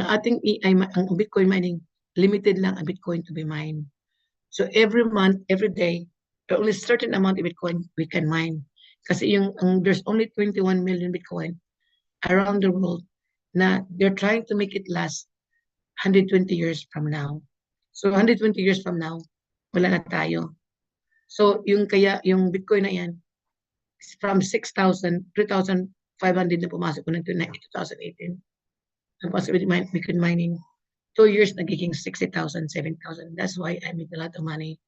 Ang ating ang Bitcoin mining, limited lang ang Bitcoin to be mined. So every month, every day, there are only a certain amount of Bitcoin we can mine. Kasi there's only 21 million Bitcoin around the world na they're trying to make it last 120 years from now. So 120 years from now, wala na tayo. So yung Bitcoin na yan, from 6,000, 3,500 na pumasok ko ng 2018. Tapos Bitcoin mining, 2 years nagiging 60,000, 7,000. That's why I made a lot of money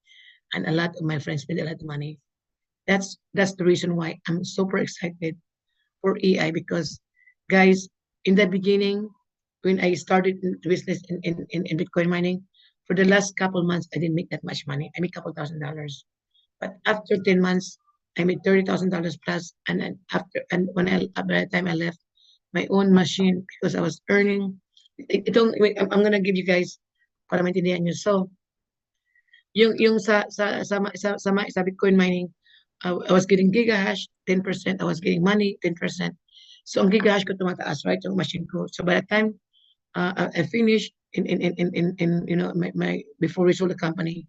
and a lot of my friends made a lot of money. That's the reason why I'm super excited for AI because guys, in the beginning, when I started the business in Bitcoin mining, for the last couple months, I didn't make that much money. I made a couple $1,000. But after 10 months, I made $30,000 plus. And then by the time I left my own machine, because I was earning, I'm gonna give you guys para maintindihan nyo. So, yung sa Bitcoin mining, I was getting gigahash, 10%. I was getting money, 10%. So ang gigahash ko tumataas, right? Yung machine ko. So by the time I finished in my before we sold the company,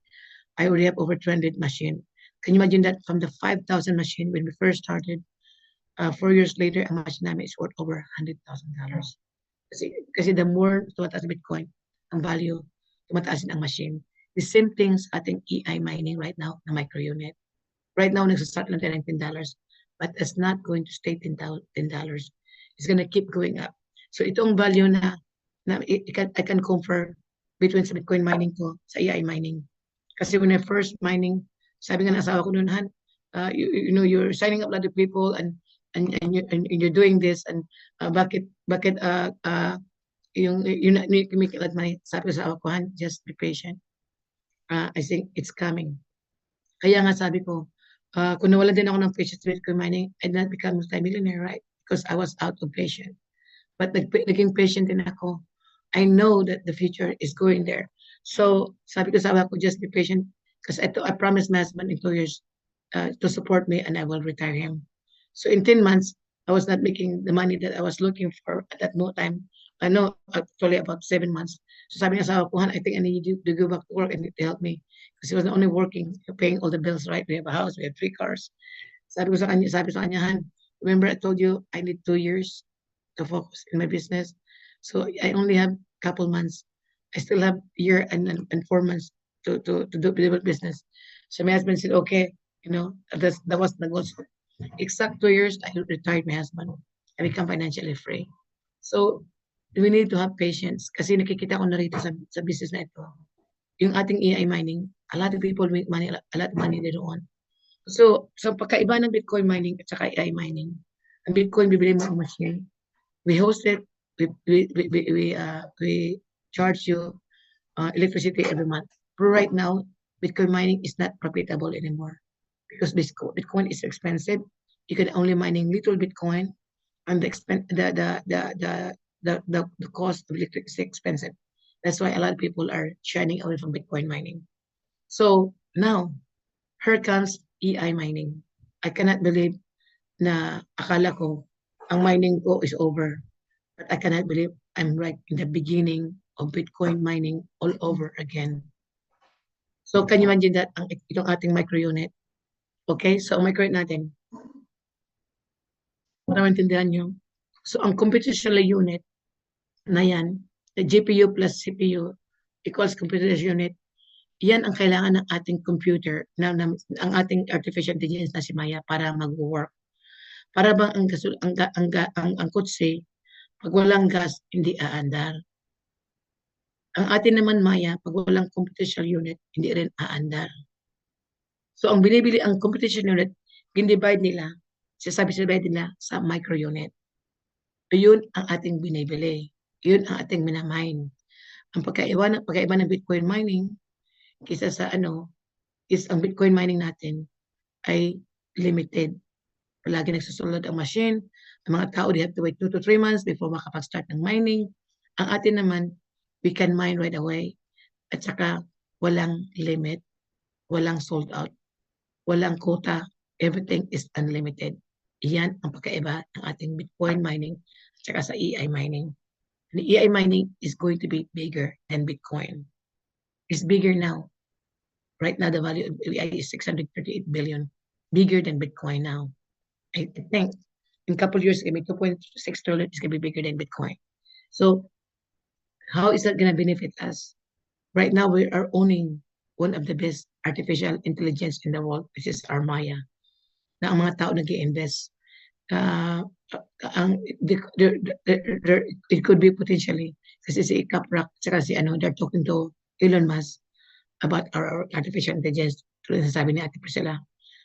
I already have over 200 machine. Can you imagine that from the 5,000 machine when we first started, 4 years later, ang machine namin is worth over $100,000. Kasi the more tumataas ang Bitcoin, ang value, tumataas din ang machine. The same things ating AI mining right now na micro unit. Right now, nagsastart lang tayo ng $10, but it's not going to stay $10. It's gonna keep going up. So itong value na I can compare between sa Bitcoin mining ko sa AI mining. Kasi when I first mining, sabi nga ng asawa ko noon, Han, you're signing up a lot of people and you're doing this and bakit you make a lot of money. Sabi ko sa asawa ko, Han, just be patient. I think it's coming. Kaya nga sabi ko, kung nawala din ako ng patience with Bitcoin mining, I did not become multi-millionaire, right? Because I was out of patience. But naging patient din ako. I know that the future is going there. So, sabi ko sa awa ko, just be patient. Because I promised my husband in 2 years to support me and I will retire him. So, in 10 months, I was not making the money that I was looking for at that time. I know, actually about 7 months. So, sabi niya sa awa ko, I think I need you to go back to work and to help me. Because he wasn't only working, paying all the bills, right? We have a house, we have 3 cars. Sabi sa kanya, Han, remember I told you I need 2 years to focus in my business. So I only have a couple months. I still have a year and 4 months to do business. So my husband said, okay, that was the goal. Exact 2 years, I retired my husband. I become financially free. So we need to have patience kasi nakikita ko na rito sa business na ito. Yung ating AI mining, a lot of people make money, a lot of money they don't want. So pagkaiba ng Bitcoin mining at saka AI mining, ang Bitcoin bibili mo ang machine, we host it, we charge you electricity every month. But right now, Bitcoin mining is not profitable anymore because Bitcoin is expensive. You can only mining little Bitcoin, and the cost of electricity is expensive. That's why a lot of people are shining away from Bitcoin mining. So now, here comes AI mining. I cannot believe na akala ko ang mining ko is over. But I cannot believe I'm right in the beginning of Bitcoin mining all over again. So can you imagine that itong ating micro unit? Okay, so ang micro unit natin, para maintindihan nyo. So ang computational unit na yan, the GPU plus CPU equals computational unit, Yan ang kailangan ng ating computer, ang ating artificial intelligence na si Maya para mag-work. Para bang ang kotse, pag walang gas, hindi aandar. Ang atin naman Maya, pag walang computational unit, hindi rin aandar. So ang binibili ang computational unit, ginivide nila, sinasabi nila sa micro unit. So, yun ang ating binibili. Yun ang ating minamine. Ang pagkaiba ng Bitcoin mining kaysa sa is ang Bitcoin mining natin ay limited. Palagi nagsusulod ang machine. Ang mga tao, they have to wait 2 to 3 months before makapag-start ng mining. Ang atin naman, we can mine right away. At saka, walang limit. Walang sold out. Walang quota. Everything is unlimited. Iyan ang pagkaiba ng ating Bitcoin mining at saka sa AI mining. And AI mining is going to be bigger than Bitcoin. It's bigger now. Right now, the value of AI is 638 billion. Bigger than Bitcoin now. I think in a couple of years, it's going to be 2.6 trillion. It's going to be bigger than Bitcoin. So how is that going to benefit us? Right now, we are owning one of the best artificial intelligence in the world, which is our Maya. Na ang mga tao nag-i-invest. It could be potentially, kasi si Kaprak, saka si they're talking to Elon Musk about our artificial intelligence. Tulad na sabi ni Ate Priscilla.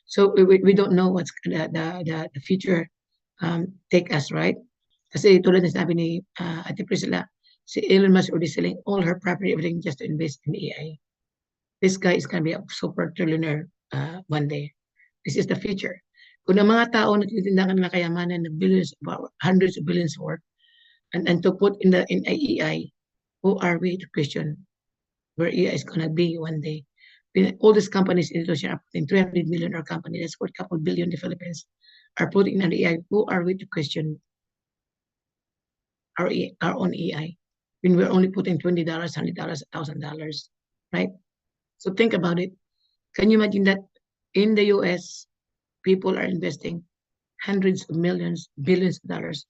So we don't know what's the future take us, right? Kasi tulad na sabi ni Ate Priscilla, si Elon Musk already selling all her property, everything just to invest in AI. This guy is going to be a super trillionaire one day. This is the future. Kung ang mga tao nagtitinda ng kayamanan ng billions, hundreds of billions worth, and to put in AI, who are we to question where AI is going to be one day? All these companies in Indonesia are putting 300 million our company, that's worth a couple billion in the Philippines, are putting in AI. Who are we to question our own AI? When we're only putting $20, $100, $1,000, right? So think about it. Can you imagine that in the US, people are investing hundreds of millions, billions of dollars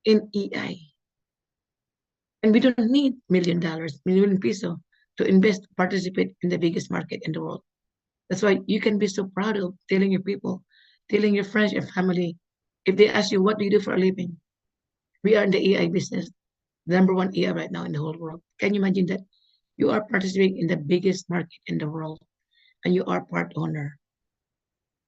in AI? And we don't need $1 million peso to invest, participate in the biggest market in the world. That's why you can be so proud of telling your people, telling your friends, your family, if they ask you, what do you do for a living? We are in the AI business, the #1 AI right now in the whole world. Can you imagine that? You are participating in the biggest market in the world, and you are part owner.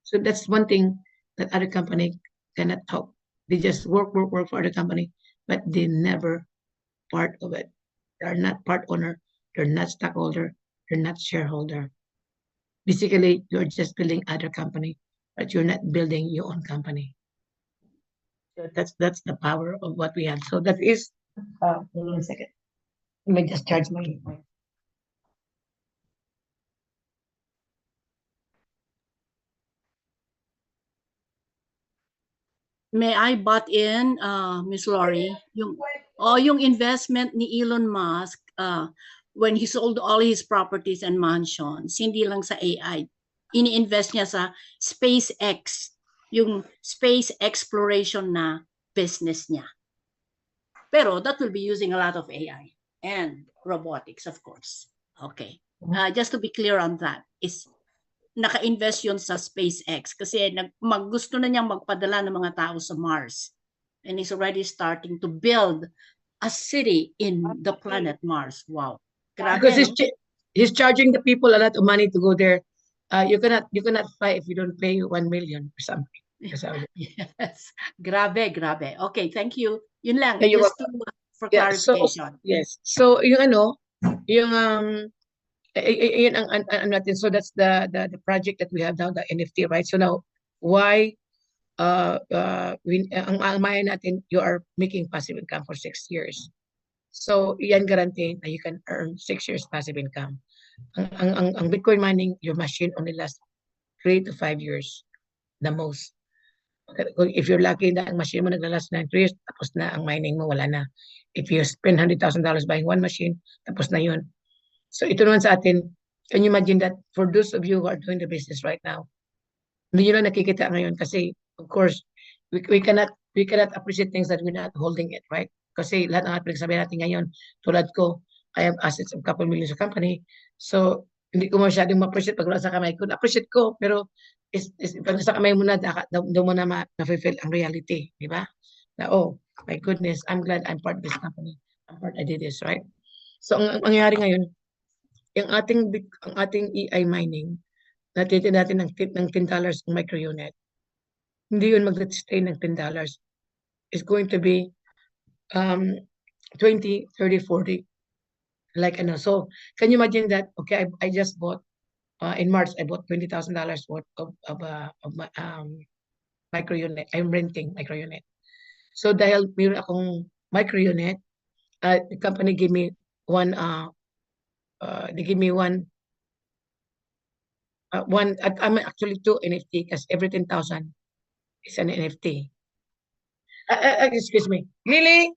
So that's one thing that other company cannot talk. They just work for the company, but they never part of it. They are not part owner. You're not stockholder, you're not shareholder. Basically, you're just building other company, but you're not building your own company. So that's the power of what we have. So that is, hold on a second. Let me just charge my. May I butt in, Miss Lori? Yung investment ni Elon Musk, when he sold all his properties and mansions, hindi lang sa AI, ini-invest niya sa SpaceX, yung space exploration na business niya. Pero that will be using a lot of AI and robotics, of course. Okay. Just to be clear on that, is naka-invest yun sa SpaceX kasi gusto na niyang magpadala ng mga tao sa Mars. And he's already starting to build a city in the planet Mars. Wow. Grabe, because he's charging the people a lot of money to go there. You cannot fly if you don't pay 1 million or something. Yes. Grabe. Okay, thank you. Yun lang. Just for clarification. So yung yun ang natin. So that's the project that we have now, the NFT, right? So now, why ang Maya natin, you are making passive income for 6 years. So yan guarantee na you can earn 6 years passive income. Ang Bitcoin mining, your machine only lasts 3 to 5 years, the most. If you're lucky na ang machine mo naglalast na 3 years, tapos na ang mining mo, wala na. If you spend $100,000 buying one machine, tapos na yun. So ito naman sa atin, can you imagine that for those of you who are doing the business right now, hindi nyo lang nakikita ngayon kasi, of course, we cannot appreciate things that we're not holding it, right? Kasi lahat ng pinagsabihan natin ngayon, tulad ko, I have assets of couple millions of company. So hindi ko masyadong ma-appreciate pag wala sa kamay ko. Na-appreciate ko, pero pag sa kamay mo na, doon mo na ma-fulfill ang reality, di ba? Na, oh, my goodness, I'm glad I'm part of this company. I'm part, I did this, right? So, ang mangyayari ngayon, ang ating EI mining, natitin natin ng $10 ang micro unit, hindi yun mag-stay ng $10. It's going to be 20, 30, 40. Like, so can you imagine that? Okay, I just bought, in March, I bought $20,000 worth of my, micro unit. I'm renting micro unit. So dahil mayroon akong micro unit, the company gave me one, they give me one, I'm actually 2 NFT because every 10,000 is an NFT. Excuse me. Lily,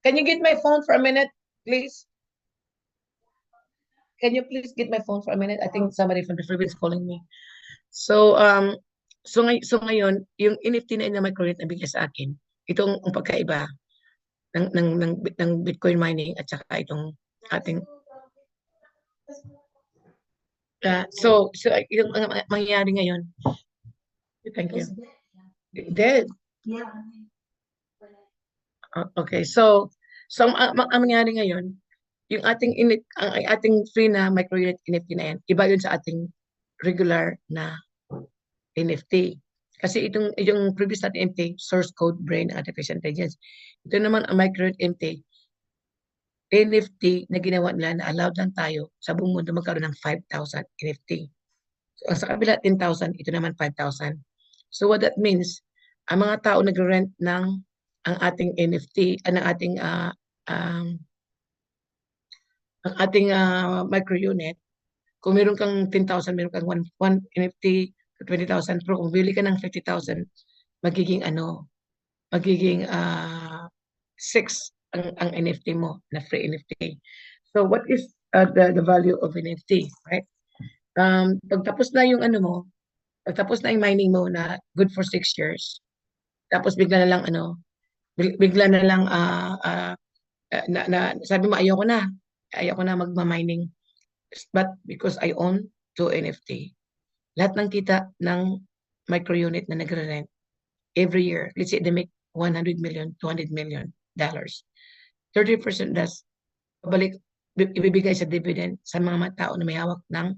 can you get my phone for a minute, please? Can you please get my phone for a minute? I think somebody from the Philippines calling me. So, so ngayon, yung NFT na micro unit na bigay sa akin, itong ang pagkaiba ng Bitcoin mining at saka itong ating so yung mangyayari ngayon. Thank you. Dead. Yeah. Okay, so ang mangyayari ngayon, yung ating free na micro unit NFT na yan, iba yun sa ating regular na NFT. Kasi yung previous natin NFT, source code, brain, artificial intelligence. Ito naman ang micro unit NFT na ginawa nila na allowed lang tayo sa buong mundo magkaroon ng 5,000 NFT. So, sa kabila 10,000, ito naman 5,000. So what that means, ang mga tao nag-rent ng ang ating NFT, ang ating micro unit, kung meron kang 10,000, meron kang 1 NFT, 20,000, pero kung bili ka ng 50,000, magiging 6 ang NFT mo na free NFT. So what is the value of NFT, right? Pagtapos na yung pagtapos na yung mining mo na good for 6 years, tapos bigla na lang sabi mo ayoko na magma-mining, but because I own 2 NFT, lahat ng kita ng micro unit na nagre-rent every year, let's say they make $100 million, $200 million, 30% das ibibigay sa dividend sa mga tao na may hawak ng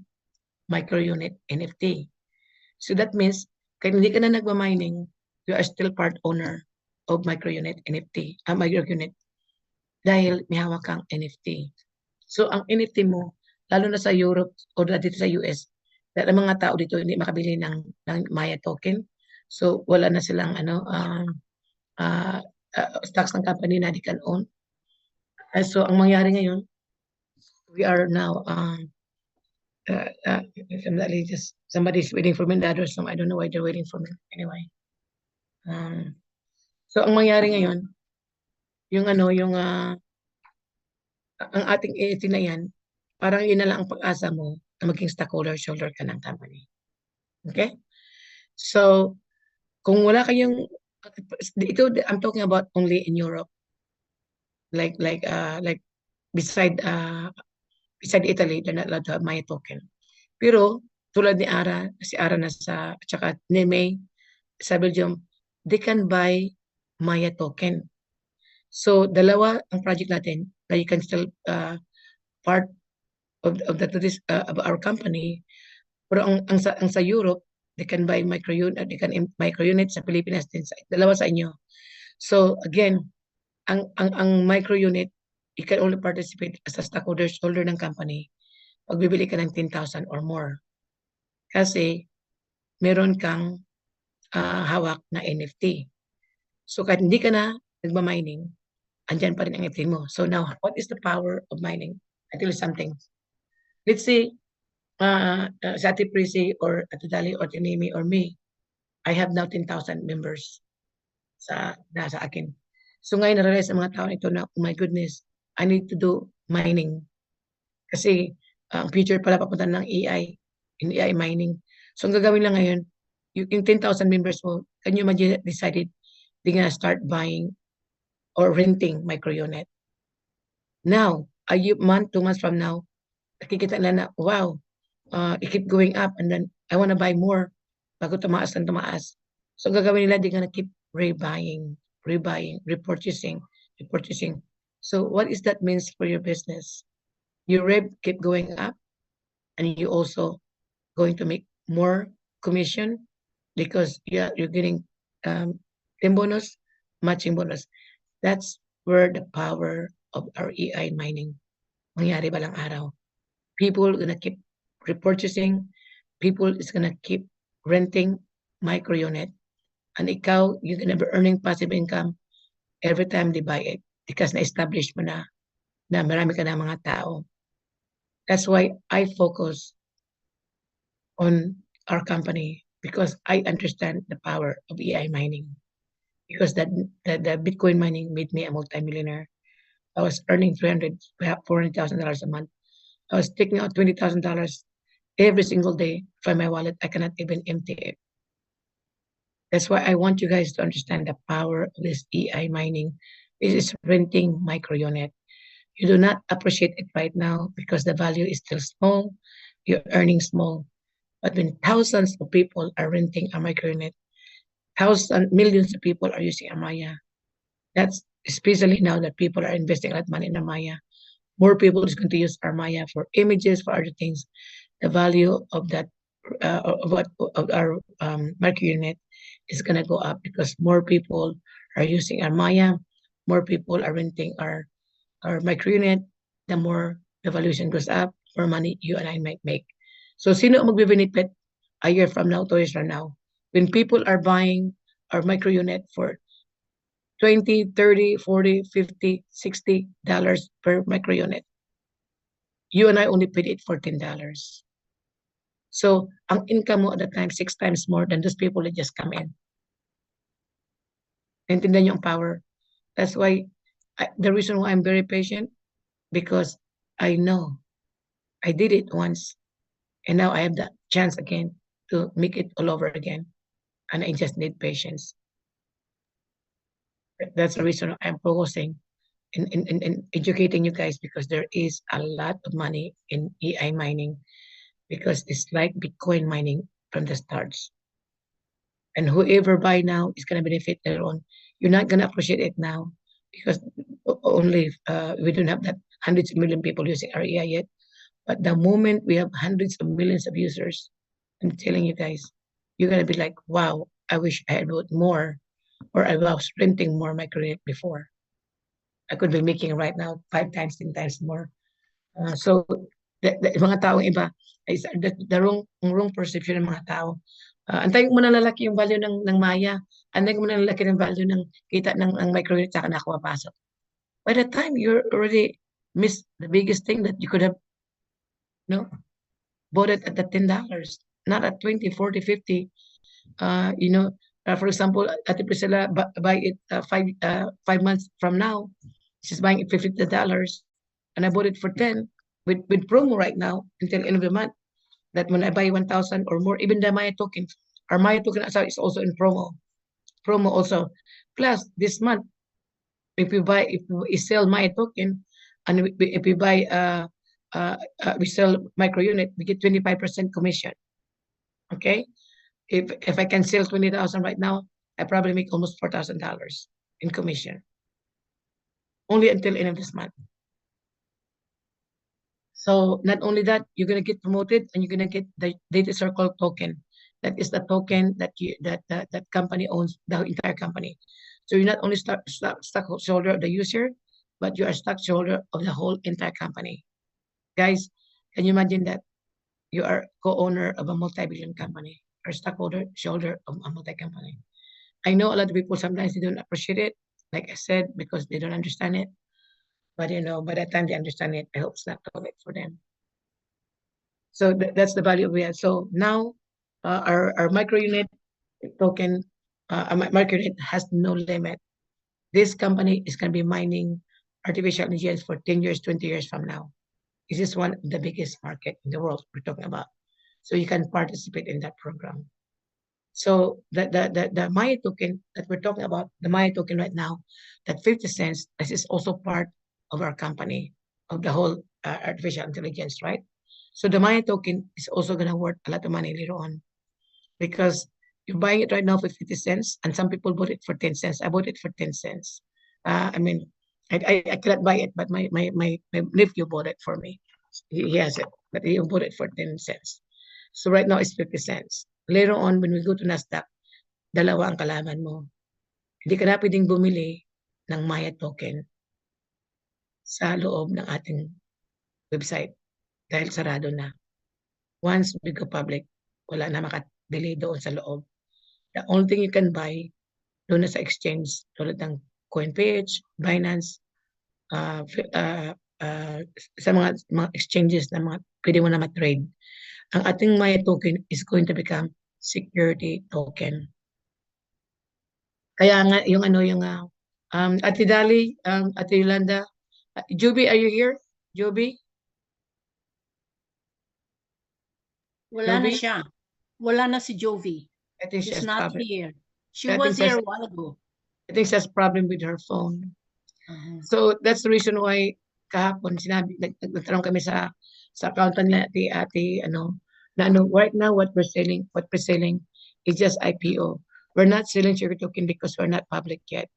micro unit NFT. So that means, kahit hindi ka na nagma-mining, you are still part owner of micro unit NFT, micro unit, dahil may hawak kang NFT. So ang NFT mo, lalo na sa Europe o dito sa US, dahil ang mga tao dito hindi makabili ng Maya token, so wala na silang stocks ng company na they can own. So ang mangyari ngayon, we are now somebody's waiting for me, the others, I don't know why they're waiting for me. Anyway, so ang mangyari ngayon, yung ang ating NFT na yan, parang yun na lang ang pag-asa mo na maging stockholder ka ng company. Okay? So, kung wala kayong, ito, I'm talking about only in Europe. Like beside Italy, they're not allowed to have Maya token. Pero tulad ni si Ara at saka ni May sa Belgium, they can buy Maya token. So dalawa ang project natin na you can still part of our company. Pero ang sa Europe, they can buy micro unit sa Pilipinas din, dalawa sa inyo. So again, ang micro unit, you can only participate as a stockholder ng company pag bibili ka ng 10,000 or more. Kasi meron kang hawak na NFT. So kahit hindi ka na nagma-mining, andyan pa rin ang NFT mo. So now, what is the power of mining? I tell you something. Let's say, sa Ate Prissy or Ate Dali or Tinimi or me, I have now 10,000 members nasa akin. So ngayon na-realize ang mga tao ito na, oh my goodness, I need to do mining. Kasi ang future pala papunta ng AI, in AI mining. So ang gagawin lang ngayon, yung 10,000 members mo, can you imagine decided they're gonna start buying or renting micro unit? Now, a month, 2 months from now, nakikita na wow, it keep going up and then I want to buy more bago tumaas ng tumaas. So gagawin nila, they're gonna keep rebuying, repurchasing. So what is that means for your business? Your rev keep going up and you also going to make more commission because you're getting team bonus, matching bonus. That's where the power of our AI mining mangyari balang araw. People are gonna keep repurchasing. People is gonna keep renting micro unit. And ikaw, you're gonna be earning passive income every time they buy it because na-establish mo na marami ka na mga tao. That's why I focus on our company because I understand the power of AI mining. Because the Bitcoin mining made me a multimillionaire. I was earning $400,000 a month. I was taking out $20,000 every single day from my wallet. I cannot even empty it. That's why I want you guys to understand the power of this AI mining. This is renting micro unit. You do not appreciate it right now because the value is still small. You're earning small. But when thousands of people are renting a micro unit, millions of people are using Amaya. That's especially now that people are investing a lot of money in Amaya. More people is going to use Amaya for images, for other things. The value of that of our micro unit is going to go up because more people are using Amaya, more people are renting our micro unit. The more the valuation goes up, more money you and I might make. So sino ang magbe-benefit a year from now, 2 years from now? When people are buying our micro unit for $20, $30, $40, $50, $60 per micro unit. You and I only paid it for $10. So ang income mo at that time 6 times more than those people that just come in. Naintindihan niyo ang power. That's why the reason why I'm very patient because I know I did it once and now I have the chance again to make it all over again. And I just need patience. That's the reason I'm focusing in educating you guys because there is a lot of money in AI mining because it's like Bitcoin mining from the starts. And whoever buy now is going to benefit their own. You're not going to appreciate it now because only we don't have that hundreds of million people using our AI yet. But the moment we have hundreds of millions of users, I'm telling you guys, you're going to be like, wow, I wish I had bought more or I was renting more micro unit before. I could be making right now 5 times, 10 times more. So, the mga taong iba, is the wrong perception ng mga tao. Antayin mo na lalaki yung value ng Maya. Antayin mo na lalaki ng value ng kita ng micro unit saka nakuha pasok. By the time you're already missed the biggest thing that you could have bought it at the $10, not at 20, 40, 50. For example, Ate Priscilla buy it 5 months from now. She's buying it for $50, and I bought it for 10 with promo right now until end of the month. That when I buy 1,000 or more, even the Maya token, our Maya token is also in promo. Promo also. Plus this month, if we sell Maya token, and if we buy we sell micro unit, we get 25% commission. Okay, if I can sell 20,000 right now, I probably make almost $4,000 in commission. Only until end of this month. So not only that, you're gonna get promoted and you're gonna get the Data Circle token. That is the token that that company owns, the entire company. So you're not only stockholder of the user, but you are stockholder of the whole entire company. Guys, can you imagine that you are co-owner of a multi-billion company or shareholder of a multi-company? I know a lot of people sometimes they don't appreciate it, like I said, because they don't understand it. But by the time they understand it, I hope it's not too late for them. So that's the value we have. So now our micro unit token, micro unit has no limit. This company is going to be mining artificial intelligence for 10 years, 20 years from now. This is one of the biggest market in the world we're talking about. So you can participate in that program. So the Maya token that we're talking about, the Maya token right now, that 50 cents, this is also part of our company, of the whole artificial intelligence, right? So the Maya token is also going to worth a lot of money later on because you're buying it right now for 50 cents and some people bought it for 10 cents. I bought it for 10 cents. I mean, I cannot buy it, but my nephew bought it for me. He has it, but he bought it for 10 cents. So right now it's 50 cents. Later on, when we go to Nasdaq, dalawa ang kalaban mo. Hindi ka na pwedeng bumili ng Maya token sa loob ng ating website dahil sarado na. Once we go public, wala na makabili doon sa loob. The only thing you can buy doon na sa exchange tulad ng CoinPage, Binance, sa mga exchanges na mga pwede mo na ma-trade. Ang ating Maya token is going to become security token. Kaya nga yung Ate Dali, Ate Yolanda, Joby, are you here? Joby? Wala na Joby? siya. Wala na si Jovi. I think she She's has not problem. here. She I was think here that's- a while ago. I think she has problem with her phone. So that's the reason why kahapon sinabi nagtanong kami sa accountant na ate right now what we're selling is just IPO. We're not selling sugar token because we're not public yet.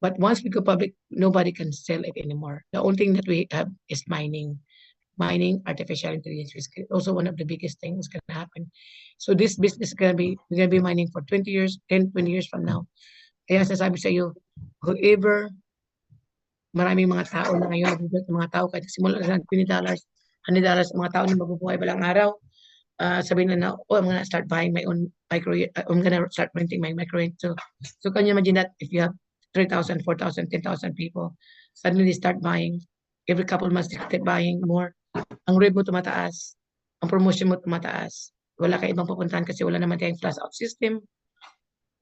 But once we go public, nobody can sell it anymore. The only thing that we have is mining. Mining, artificial intelligence is also one of the biggest things going to happen. So this business is we're gonna be mining for 20 years, 10, 20 years from now. Kaya sasabi sa iyo, whoever, maraming mga tao na ngayon, mga tao kahit simula na $20, $100, mga tao na mabubuhay balang araw, sabihin na, oh, I'm gonna start buying my own I'm gonna start renting my micro. So can you imagine that if you have 3,000, 4,000, 10,000 people, suddenly start buying, every couple months they start buying more, ang rate mo tumataas, ang promotion mo tumataas, wala ka ibang pupuntahan kasi wala naman tayong flash out system,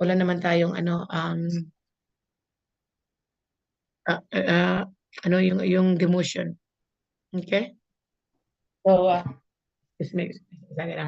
wala naman tayong yung demotion. Okay? So, this makes sense.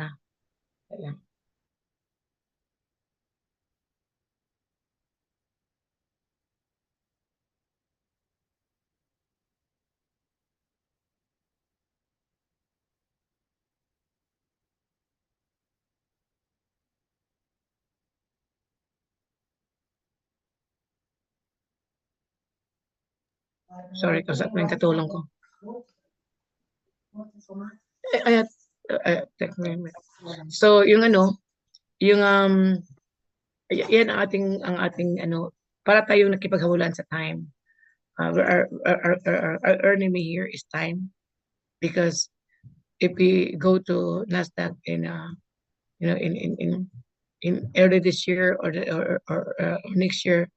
Sorry, kasi may katulong ko. So, yung yan ang ating para tayong nakipaghabulan sa time. Our enemy here is time, because if we go to Nasdaq in early this year or next year,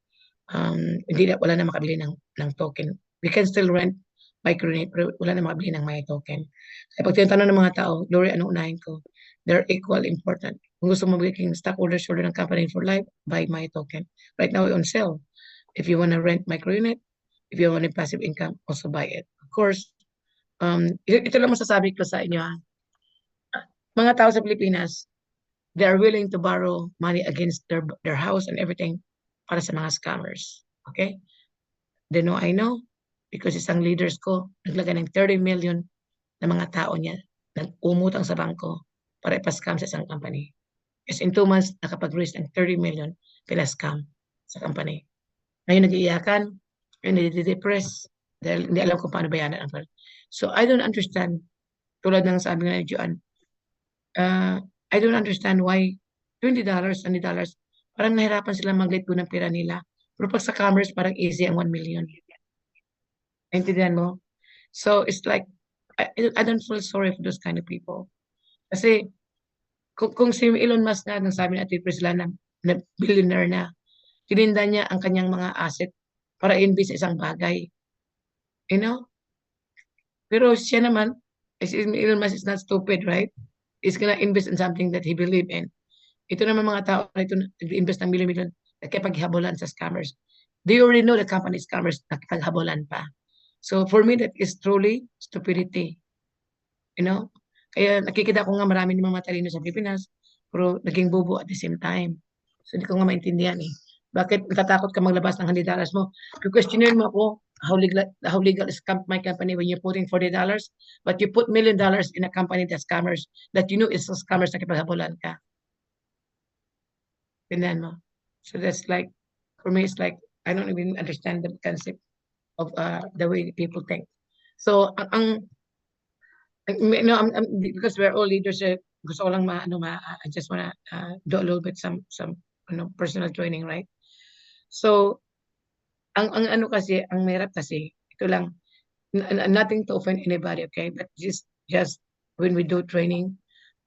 wala na makabili ng token. We can still rent micronate, pero wala na makabili ng Maya token. Kaya pag tinatanong ng mga tao, Lori, ano unahin ko? They're equal important. Kung gusto mo magiging stockholder ng company for life, buy Maya token. Right now, we're on sale. If you want to rent microunit, if you want a passive income, also buy it. Of course, ito lang masasabi ko sa inyo. Mga tao sa Pilipinas, they are willing to borrow money against their house and everything para sa mga scammers. Okay? They know I know because isang leaders ko naglagay ng 30 million na mga tao niya nag-umutang sa bangko para ipascam sa isang company. Yes, in 2 months, nakapag-raise ng 30 million pina-scam sa company. Ngayon nag-iiyakan, ngayon nade-depress dahil hindi alam kung paano bayanan ang pala. So I don't understand, tulad ng sabi nga ni Joan, I don't understand why $20, $100, parang nahirapan sila mag-let go ng pera nila. Pero pag sa commerce, parang easy ang 1 million. Intindihan mo? So it's like, I don't feel sorry for those kind of people. Kasi kung si Elon Musk na, nang sabi natin sila na billionaire na, tininda niya ang kanyang mga asset para invest sa isang bagay. You know? Pero siya naman, Elon Musk is not stupid, right? He's gonna invest in something that he believe in. Ito naman mga tao na ito nag-invest ng million-million nakipaghabulan sa scammers. They already know the company scammers nakipaghabulan pa. So for me, that is truly stupidity. You know? Kaya nakikita ko nga marami ng mga matalino sa Pilipinas, pero naging bobo at the same time. So hindi ko nga maintindihan eh. Bakit natatakot ka maglabas ng $100 mo? Kung questionin mo ako, how legal is my company when you're putting $40, but you put $1 million in a company that's scammers, that you know is scammers na kipaghabulan ka. Ganyan mo. So that's like, for me, it's like, I don't even understand the concept of the way people think. So, because we're all leaders, gusto ko lang I just wanna do a little bit some personal training, right? So, ang kasi, ang mahirap kasi, ito lang, nothing to offend anybody, okay? But just when we do training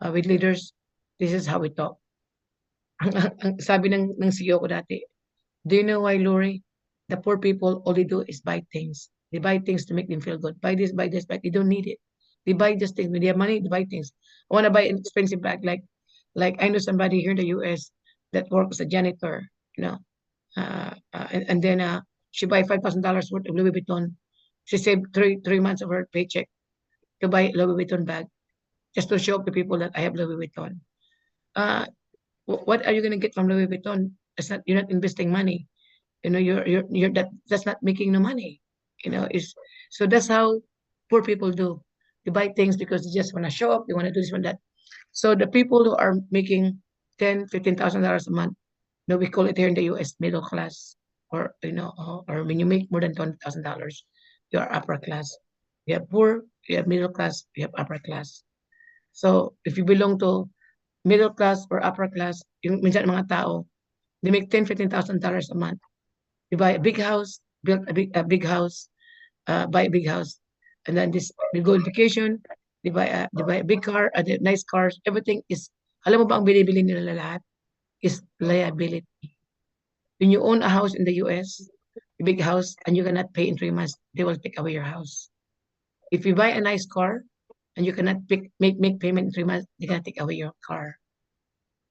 with leaders, this is how we talk. Ang sabi ng CEO ko dati, do you know why, Lori? The poor people, all they do is buy things. They buy things to make them feel good. Buy this, but they don't need it. They buy just things. When they have money, they buy things. I want to buy an expensive bag. Like I know somebody here in the US that works as a janitor, you know, and then she buy $5,000 worth of Louis Vuitton. She saved three months of her paycheck to buy Louis Vuitton bag, just to show up to people that I have Louis Vuitton. What are you going to get from Louis Vuitton? You're not investing money. You know, that's not making no money. You know, so that's how poor people do. They buy things because they just want to show up. They want to do this and that. So the people who are making $10,000-$15,000 a month, you know, we call it here in the U.S. middle class, or or when you make more than $20,000, you are upper class. You have poor, you have middle class, you have upper class. So if you belong to middle class or upper class, yung minsan mga tao, they make $10,000-$15,000 a month. You buy a big house, build a big house, buy a big house, and then they go on vacation. They buy a big car, nice cars. Everything is, alam mo ba ang binibili nila lahat is liability. When you own a house in the US, a big house, and you cannot pay in 3 months, they will take away your house. If you buy a nice car and you cannot make payment in 3 months, they're gonna take away your car.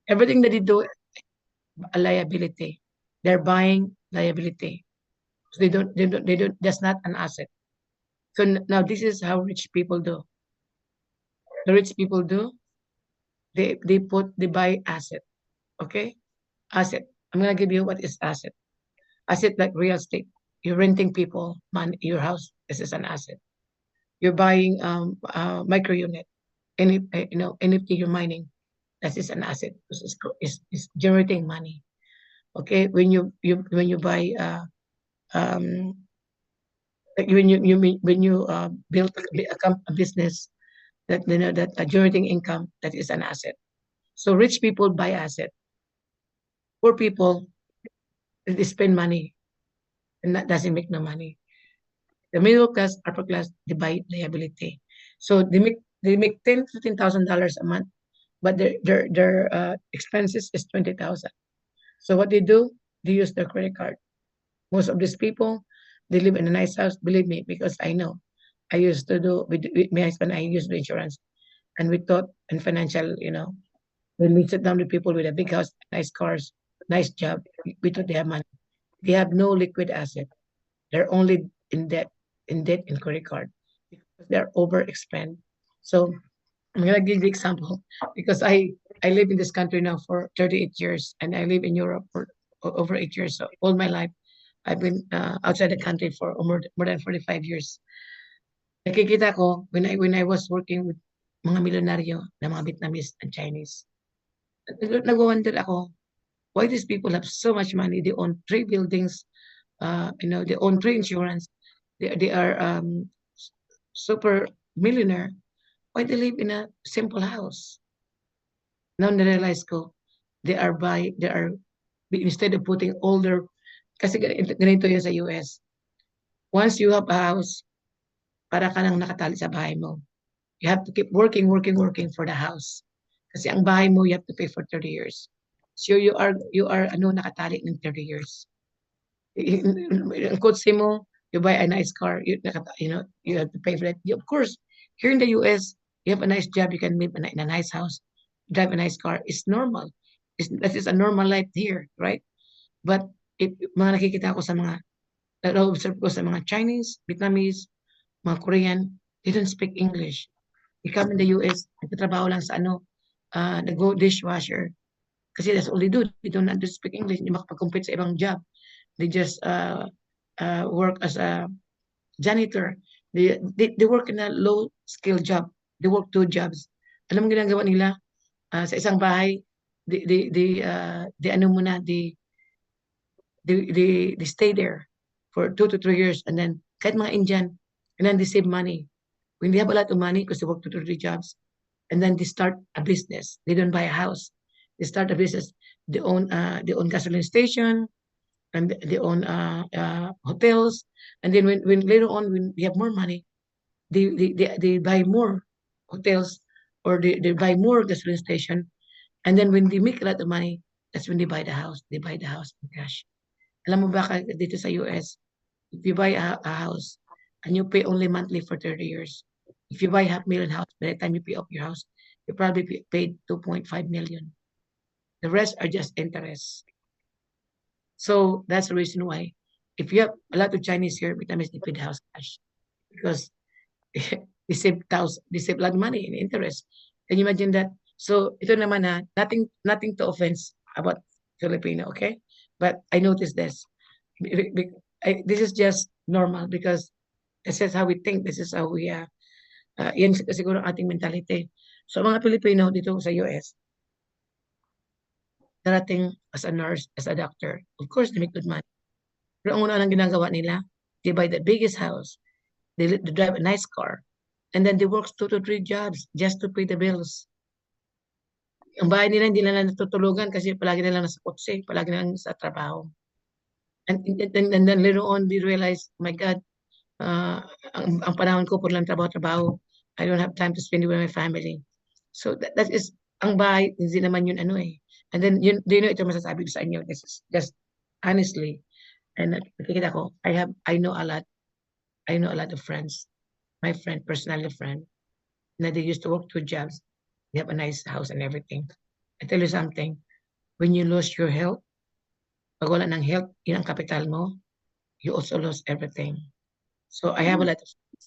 Everything that they do, a liability. They're buying liability. So they don't. That's not an asset. So now this is how rich people do. The rich people do. They buy asset. Okay, asset. I'm gonna give you what is asset. Asset like real estate. You're renting people your house. This is an asset. You're buying micro unit. NFT you're mining. That is an asset. This is generating money. Okay, when you buy when you build a business that that generating income, that is an asset. So rich people buy asset. Poor people, they spend money, and that doesn't make no money. The middle class, upper class, they buy liability. So they make $10,000-$15,000 a month, but their expenses is 20,000. So what they do, they use their credit card. Most of these people, they live in a nice house. Believe me, because I know. I used to do with my husband. I used to do insurance, and we thought in financial, when we sit down with people with a big house, nice cars, nice job, we thought they have money. They have no liquid asset. They're only in debt in credit card because they're overexpend. So I'm gonna give the example because I live in this country now for 38 years, and I live in Europe for over 8 years. So all my life, I've been outside the country for more than 45 years. Nakikita ko when I was working with mga milyonaryo na mga Vietnamese and Chinese. Nag-wonder ako, why these people have so much money? They own 3 buildings, they own 3 insurance. They are super millionaire. Why they live in a simple house? Now na-realize ko, they are instead of putting all their, kasi ganito yun sa US. Once you have a house, para ka nang nakatali sa bahay mo. You have to keep working for the house. Kasi ang bahay mo, you have to pay for 30 years. So you are nakatali ng 30 years. Ang kotse mo, you buy a nice car, you have to pay for it. Of course, here in the US, you have a nice job, you can live in a nice house, drive a nice car. It's normal. That is a normal life here, right? But mga nakikita ko sa mga, na-observe ko sa mga Chinese, Vietnamese, mga Korean, they don't speak English. They come in the US, nagtatrabaho lang sa nag-go dishwasher. Kasi that's all they do. They don't speak English. Hindi makapag-compete sa ibang job. They just work as a janitor. They work in a low skill job. They work 2 jobs. Alam mo ginagawa nila sa isang bahay, they ano muna, they stay there for 2 to 3 years, and then kahit mga Indian, and then they save money. When they have a lot of money because they work 2 to 3 jobs, and then they start a business. They don't buy a house. They start a business. They own gasoline station, and they own hotels. And then when later on, when they have more money, they buy more hotels, or they buy more gasoline station. And then when they make a lot of money, that's when they buy the house. They buy the house in cash. Alam mo ba dito sa US, if you buy a house and you pay only monthly for 30 years, if you buy $500,000 house, by the time you pay off your house, you probably paid 2.5 million. The rest are just interest. So that's the reason why, if you have a lot of Chinese here, Vietnamese, they pay the house cash because they save a lot of money in interest. Can you imagine that? So ito naman nothing to offense about Filipino, okay? But I noticed this. This is just normal because this is how we think. This is how we yan siguro ating mentality. So mga Pilipino dito sa US, darating as a nurse, as a doctor, of course, they make good money. Pero ang una lang ginagawa nila, they buy the biggest house, they drive a nice car, and then they work 2 to 3 jobs just to pay the bills. Ang bahay nila hindi na natutulugan kasi palagi na lang nasa kotse, palagi na lang sa trabaho. And then later on, we realize, my God, ang panahon ko puro lang trabaho. I don't have time to spend with my family. So that is, ang bahay, hindi naman yun ano eh. And then, do you know, ito masasabi ko sa inyo, this is just honestly, and nakikita ko, I know a lot of friends, my friend, personally friend, na they used to work 2 jobs, they have a nice house and everything. I tell you something, when you lose your health, pag wala ng health, yun ang kapital mo, you also lose everything. So I have a lot of friends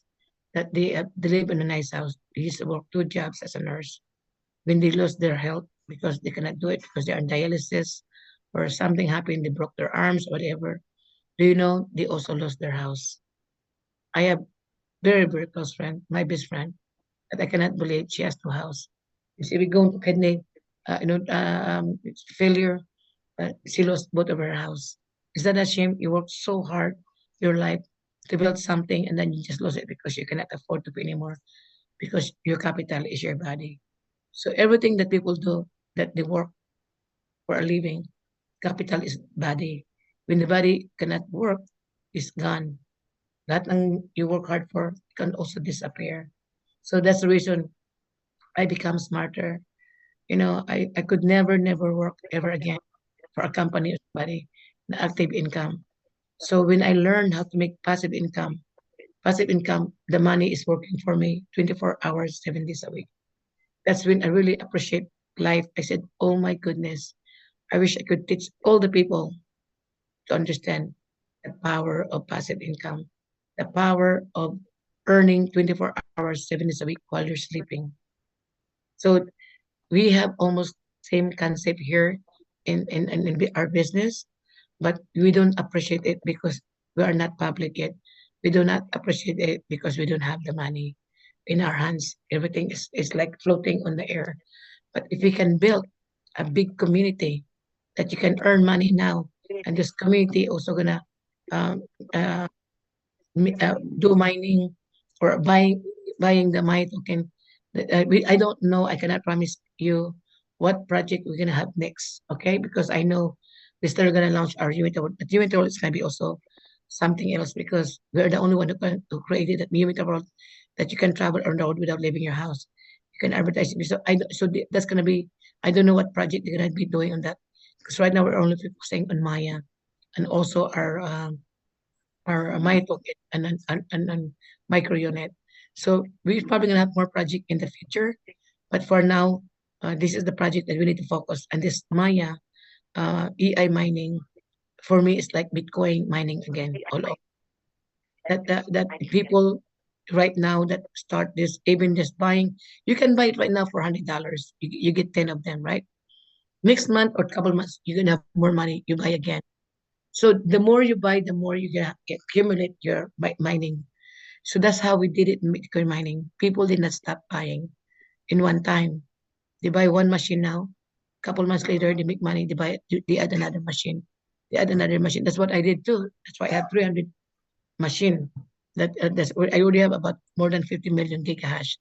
that they live in a nice house. They used to work 2 jobs as a nurse. When they lost their health because they cannot do it because they are on dialysis or something happened, they broke their arms or whatever, do you know, they also lost their house. I have very, very close friend, my best friend, that I cannot believe she has 2 houses. You see, we go to kidney, failure, she lost both of her house. Is that a shame? You worked so hard your life to build something and then you just lose it because you cannot afford to pay anymore because your capital is your body. So everything that people do, that they work for a living, capital is body. When the body cannot work, it's gone. That you work hard for can also disappear. So that's the reason I become smarter. You know, I could never work ever again for a company or somebody, an active income. So when I learned how to make passive income, the money is working for me 24 hours, 7 days a week. That's when I really appreciate life. I said, oh my goodness, I wish I could teach all the people to understand the power of passive income, the power of earning 24 hours, 7 days a week while you're sleeping. So we have almost same concept here in our business, but we don't appreciate it because we are not public yet. We do not appreciate it because we don't have the money in our hands. Everything is like floating on the air. But if we can build a big community that you can earn money now, and this community also gonna do mining or buying the mine token. I don't know. I cannot promise you what project we're gonna have next. Okay, because I know we're still gonna launch our Umita World, but Umita World is gonna be also something else because we're the only one who created that Umita World that you can travel around the world without leaving your house. You can advertise it. So that's gonna be. I don't know what project they're gonna be doing on that because right now we're only focusing on Maya and also our Maya token and micro unit. So we're probably gonna have more project in the future, but for now, this is the project that we need to focus. And this Maya EI mining, for me, is like Bitcoin mining again. All over. That people right now that start this, even just buying, you can buy it right now for $100. You get 10 of them, right? Next month or couple months, you're gonna have more money. You buy again. So the more you buy, the more you accumulate your mining. So that's how we did it in Bitcoin mining. People did not stop buying in one time. They buy one machine now. Couple months later, they make money. They add another machine. They add another machine. That's what I did too. That's why I have 300 machine. I already have about more than 50 million gigahash.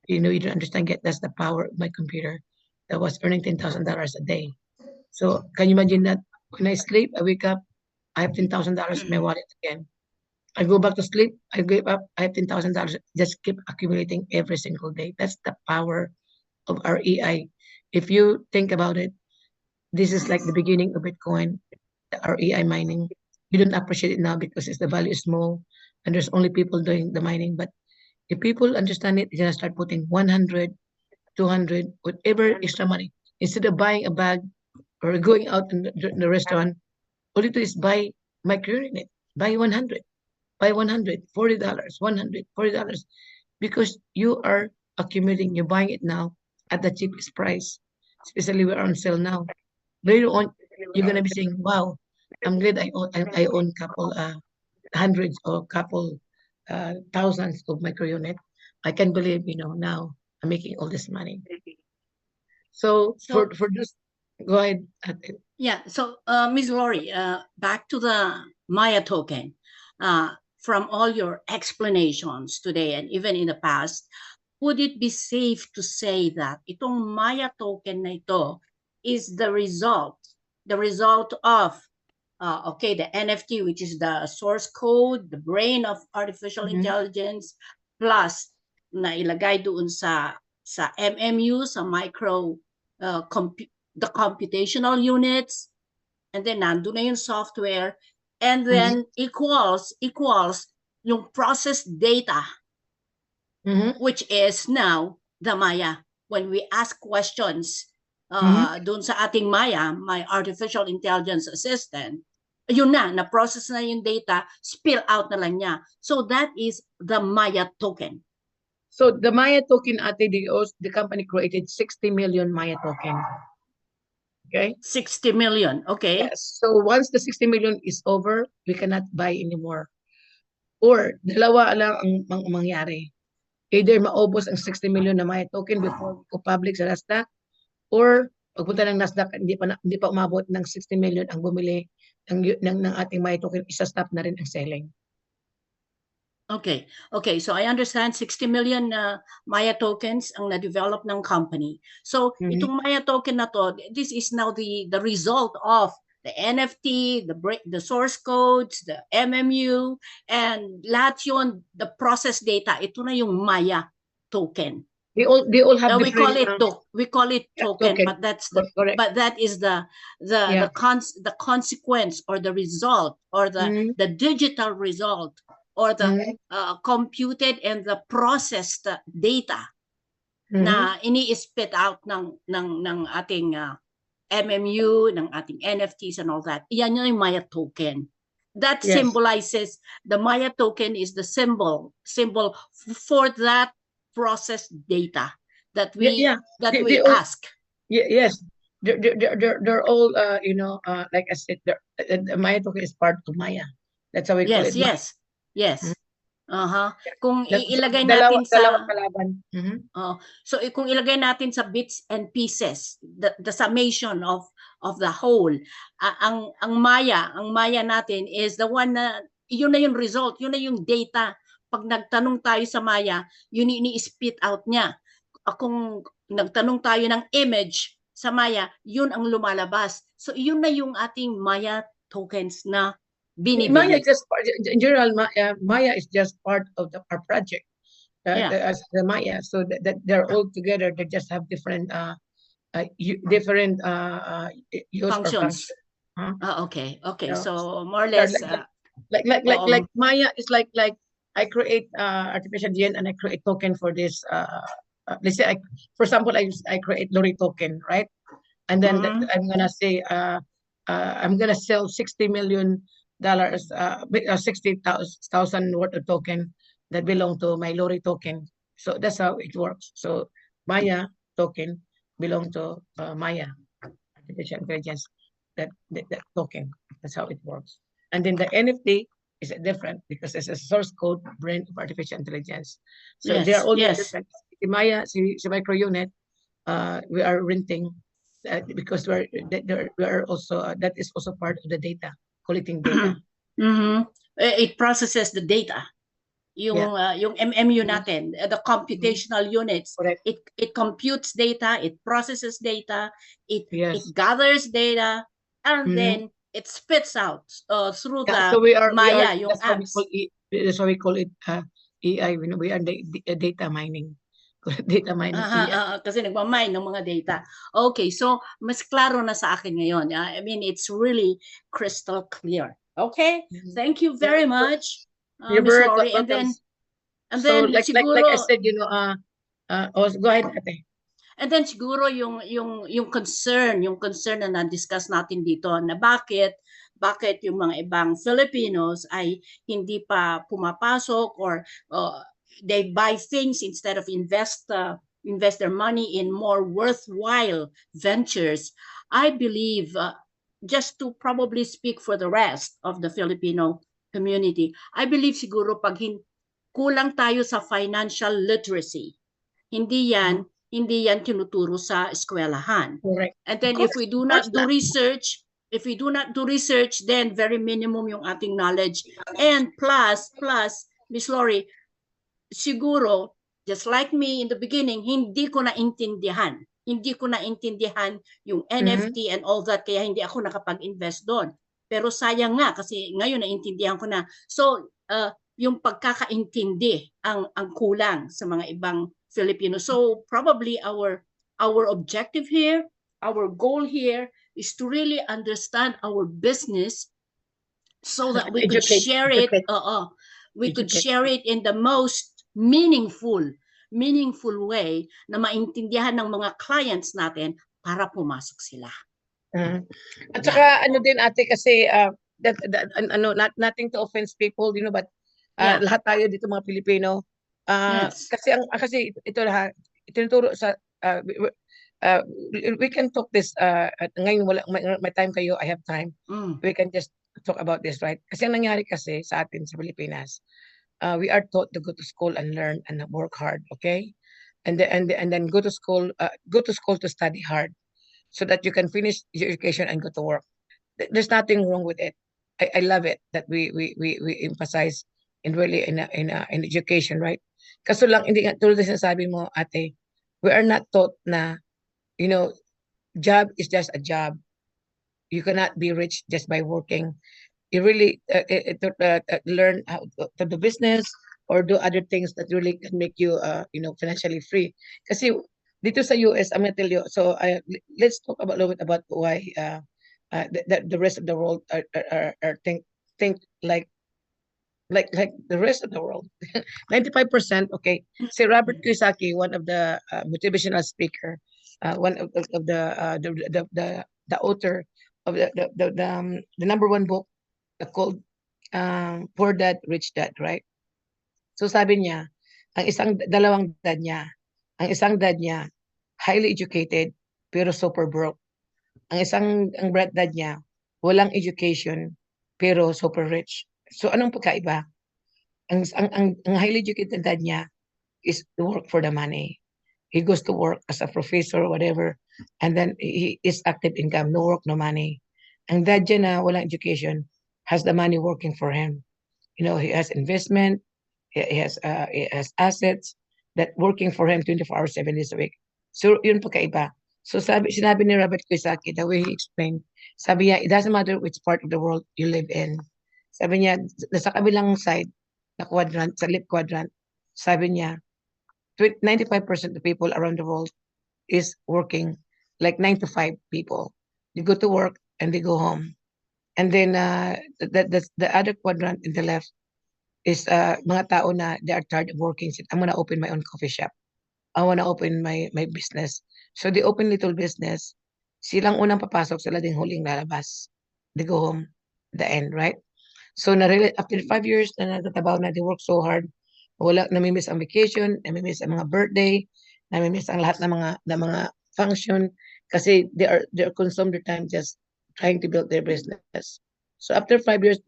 You know, you don't understand yet. That's the power of my computer. That was earning $10,000 a day. So can you imagine that? When I sleep, I wake up, I have $10,000 in my wallet again. I go back to sleep, I wake up, I have $10,000. Just keep accumulating every single day. That's the power of our AI. If you think about it, this is like the beginning of Bitcoin, our AI mining. You don't appreciate it now because the value is small and there's only people doing the mining. But if people understand it, they're gonna start putting 100, 200, whatever extra money. Instead of buying a bag or going out in the restaurant, all you do is buy microunit, buy 100, buy $140, $140, because you are accumulating, you're buying it now at the cheapest price, especially we're on sale now. Later on, you're gonna be saying, "Wow, I'm glad I own couple hundreds or couple thousands of microunit. I can't believe now I'm making all this money." So for this, go ahead. Yeah. So Ms. Lori, back to the Maya token. From all your explanations today and even in the past, would it be safe to say that itong Maya token na ito is the result of the NFT, which is the source code, the brain of artificial intelligence, plus na ilagay doon sa MMU, sa micro the computational units, and then nandun na yung software, and then equals yung process data, which is now the Maya. When we ask questions doon sa ating Maya, my artificial intelligence assistant, yun na process na yung data, spill out na lang niya. So that is the Maya token. So the Maya token, the company created 60 million Maya token. Okay? 60 million, okay. Yes. So once the 60 million is over, we cannot buy anymore. Or dalawa lang ang mangyari. Either maubos ang 60 million na Maya token before go public sa Nasdaq, or pagpunta ng Nasdaq, hindi pa umabot ng 60 million ang bumili ng ating Maya token, isa-stop na rin ang selling. Okay. So I understand 60 million Maya tokens ang na-develop ng company. So itong Maya token na to, this is now the result of the NFT, the source codes, the MMU, and lahat yun, the process data. Ito na yung Maya token. They all have we call it token, okay. But that is the consequence or the result or the digital result or the computed and the processed data na ini-spit out ng ating MMU, ng ating NFTs and all that. Yan yung Maya token. That symbolizes, the Maya token is the symbol for that processed data that we ask. Yes, they're all like I said, the Maya token is part of Maya. That's how we call it. Yes. Kung ilagay natin sa so kung ilagay natin sa bits and pieces, the summation of the whole, ang Maya natin is the one na yun na yung result, yun na yung data. Pag nagtanong tayo sa Maya, yun ini-spit out niya. Kung nagtanong tayo ng image sa Maya, yun ang lumalabas. So yun na yung ating Maya tokens na binibigay. Maya is just in general. Maya is just part of our project. As the Maya, so that they're all together. They just have different different functions. Okay. So more or less, like Maya is like I create artificial GN and I create token for this. Let's say, for example, I create Lori token, right? And then I'm gonna say I'm gonna sell $60 million, 60,000 worth of token that belong to my Lori token. So that's how it works. So Maya token belong to Maya artificial intelligence. That token. That's how it works. And then the NFT is different because it's a source code brain of artificial intelligence. So Yes, they are all yes. different. Si Maya, si micro unit, we are renting because we are also that is also part of the data, collecting data. It processes the data. Yung MMU natin, the computational units, Correct. it computes data, it processes data, it Yes. gathers data, and then it spits out through the So we are Maya, yung that's how we apps. call it. That's how we call it AI. We are data mining. Data mining. Kasi nagmamine ng mga data. Okay, so mas klaro na sa akin ngayon. I mean, it's really crystal clear. Okay, thank you very much, Ms. Lori. And then so like siguro, I said, you know, go ahead, ate. And then siguro yung concern na na-discuss natin dito na bakit yung mga ibang Filipinos ay hindi pa pumapasok or they buy things instead of invest their money in more worthwhile ventures. I believe just to probably speak for the rest of the Filipino community, I believe siguro pag kulang tayo sa financial literacy. Hindi yan tinuturo sa eskwelahan. Correct. And then if we do not do research, then very minimum yung ating knowledge. And plus, Ms. Lori, siguro, just like me in the beginning, hindi ko naintindihan yung NFT and all that, kaya hindi ako nakapag-invest doon. Pero sayang nga, kasi ngayon naintindihan ko na. So, yung pagkakaintindi ang kulang sa mga ibang Filipino. So probably our objective here, our goal here is to really understand our business so that we could share it. We could share it in the most meaningful way na maintindihan ng mga clients natin para pumasok sila. At saka ano din ate kasi nothing to offend people, you know, but lahat tayo dito mga Pilipino. Yes. Kasi ito lahat itinuturo sa we can talk this ngayon wala may time kayo, I have time. We can just talk about this, right? Kasi ang nangyari kasi sa atin sa Pilipinas, we are taught to go to school and learn and work hard, okay? And then go to school to study hard so that you can finish your education and go to work. There's nothing wrong with it. I love it that we emphasize in really in education, right? Kaso lang hindi tulad ng sinasabi mo ate, we are not taught na, you know, job is just a job. You cannot be rich just by working. You really learn how to do business or do other things that really can make you you know, financially free. Kasi dito sa US, I'm gonna tell you, so let's talk about a little bit about why the rest of the world are think like the rest of the world. 95%, okay. Si Robert Kiyosaki, one of the motivational speaker, one of the author of the number one book called Poor Dad, Rich Dad, right? So sabi niya, ang isang dad niya highly educated pero super broke. Ang dad niya walang education pero super rich. So anong pagkaiba? Ang highly educated dad niya is to work for the money. He goes to work as a professor or whatever, and then he is active income, no work, no money. Ang dad niya na walang education has the money working for him. You know, he has investment, he has assets that working for him 24 hours, 7 days a week. So yun pagkaiba. So sinabi ni Robert Kiyosaki, the way he explained, sabi niya, it doesn't matter which part of the world you live in. Sabi niya, nasa kabilang side, na quadrant, sa lip quadrant, sabi niya, 95% of people around the world is working like 9 to 5 people. You go to work and they go home. And then the other quadrant in the left is mga tao na they are tired of working. I'm gonna open my own coffee shop. I wanna open my business. So they open little business. Silang unang papasok, sila din huling lalabas. They go home, the end, right? So after 5 years na nagtatrabaho na, they work so hard. Wala, namimiss ang vacation, namimiss ang mga birthday, namimiss ang lahat ng mga function kasi they are consumed their time just trying to build their business. So after 5 years,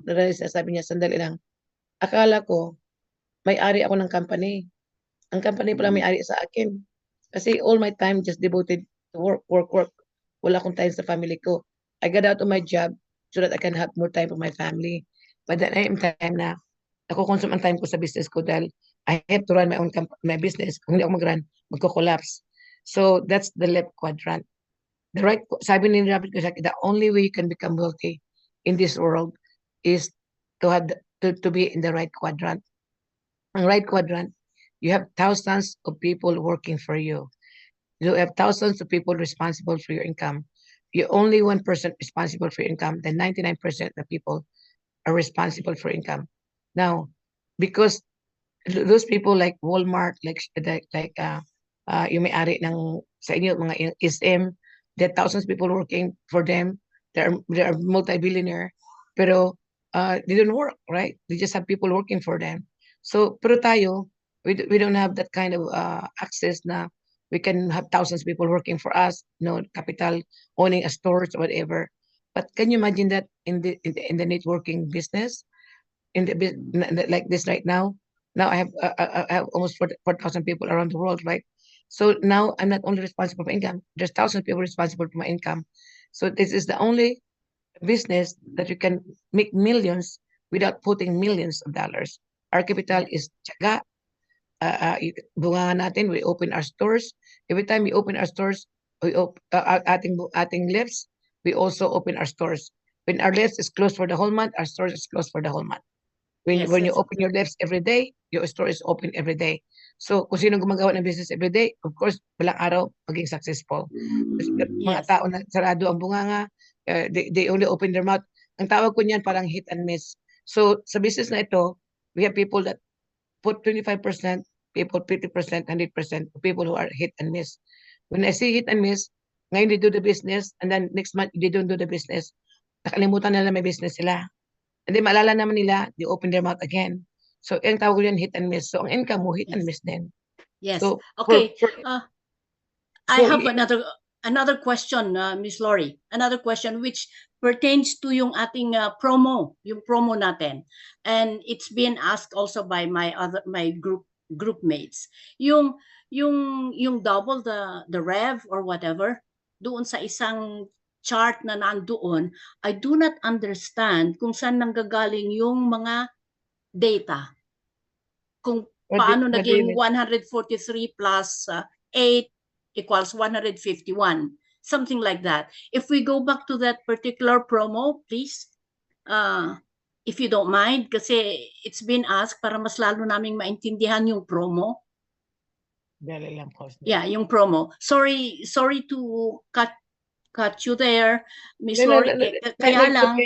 sabi niya, sandali lang. Akala ko, may-ari ako ng company. Ang company pala may-ari sa akin. Kasi all my time just devoted to work. Wala akong time sa family ko. I got out of my job so that I can have more time for my family. But then I'm time na nakukonsume ang time ko sa business ko dahil I have to run my business. Kung hindi ako mag-run, magko-collapse. So that's the left quadrant. The right, sabi ni Robert Kiyosaki, the only way you can become wealthy in this world is to have to be in the right quadrant. Ang right quadrant, you have thousands of people working for you. You have thousands of people responsible for your income. You're only 1% responsible for your income. Then 99% of the people are responsible for income. Now, because those people like Walmart, like yung may-ari ng sa inyo mga SM, there are thousands of people working for them. They are multi-billionaire, pero they don't work, right? They just have people working for them. So, pero tayo, we don't have that kind of access na we can have thousands of people working for us, capital, owning a store or whatever. But can you imagine that in the networking business, like this right now? Now I have almost 4,000 people around the world, right? So now I'm not only responsible for income. There's thousands of people responsible for my income. So this is the only business that you can make millions without putting millions of dollars. Our capital is tiyaga. Bunga natin, we open our stores. Every time we open our stores, we ating lifts, we also open our stores. When our lifts is closed for the whole month, our stores is closed for the whole month. When you open your lifts every day, your store is open every day. So kung sino gumagawa ng business every day, of course, walang araw maging successful. Mga tao na sarado ang bunganga, they only open their mouth. Ang tawag ko niyan parang hit and miss. So sa business na ito, we have people that put 25%, people 50%, 100%, people who are hit and miss. When I say hit and miss, ngayon they do the business, and then next month they don't do the business. Nakalimutan nila may business sila. And then maalala naman nila, they open their mouth again. So, yung tawag ko yan, hit and miss. So, ang income mo, hit and miss din. Yes. So, okay. I have another question, Miss Lori. Another question which pertains to yung ating promo, yung promo natin. And it's been asked also by my group mates. Yung double the rev or whatever doon sa isang chart na nandoon, I do not understand kung saan nanggagaling yung mga data. Kung paano naging 143 plus 8 equals 151. Something like that. If we go back to that particular promo, please, if you don't mind, kasi it's been asked para mas lalo naming maintindihan yung promo. Yeah, yung promo. Sorry to cut you there, Miss Lori. Kaya lang,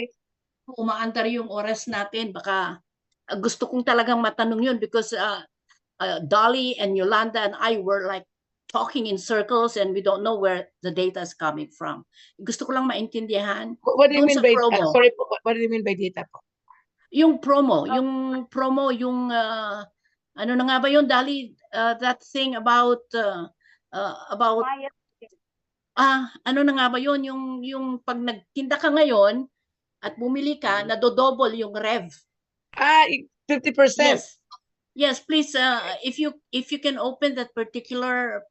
umaandar yung oras natin. Baka gusto kong talagang matanong yun because Dolly and Yolanda and I were like talking in circles and we don't know where the data is coming from. Gusto ko lang maintindihan. What do you mean by promo? Sorry, what do you mean by data po? Yung promo, yung ano na nga ba yun, Dolly? That thing about ano na nga ba yun, yung pag nagtinda ka ngayon at bumili ka, nadodouble yung rev. 50%. Yes, please, if you can open that particular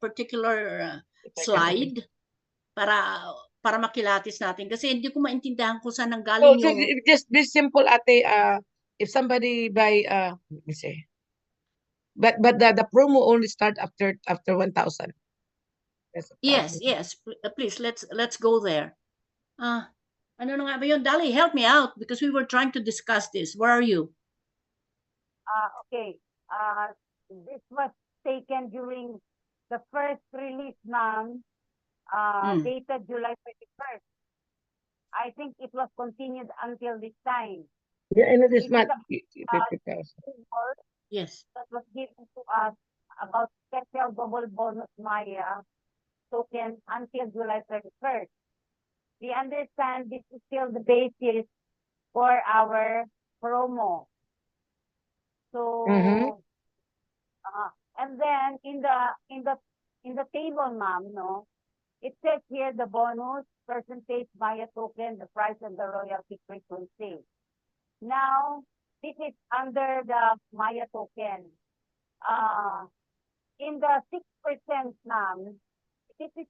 slide para makilatis natin kasi hindi ko maintindihan kung saan nanggaling yung just this simple ate, if somebody buy let me say, but the promo only start after 1,000. Yes, please let's go there. Ano na nga ba yun? Dali, help me out because we were trying to discuss this. Where are you? Okay. This was taken during the first release, ma'am, dated July 31st. I think it was continued until this time. Yeah, end of this month. Yes. That was given to us about special double bonus Maya token until July 31st. We understand this is still the basis for our promo. So, and then in the table, ma'am, no, It says here the bonus, percentage, Maya token, the price, and the royalty frequency. Now, this is under the Maya token. In the 6%, ma'am, this is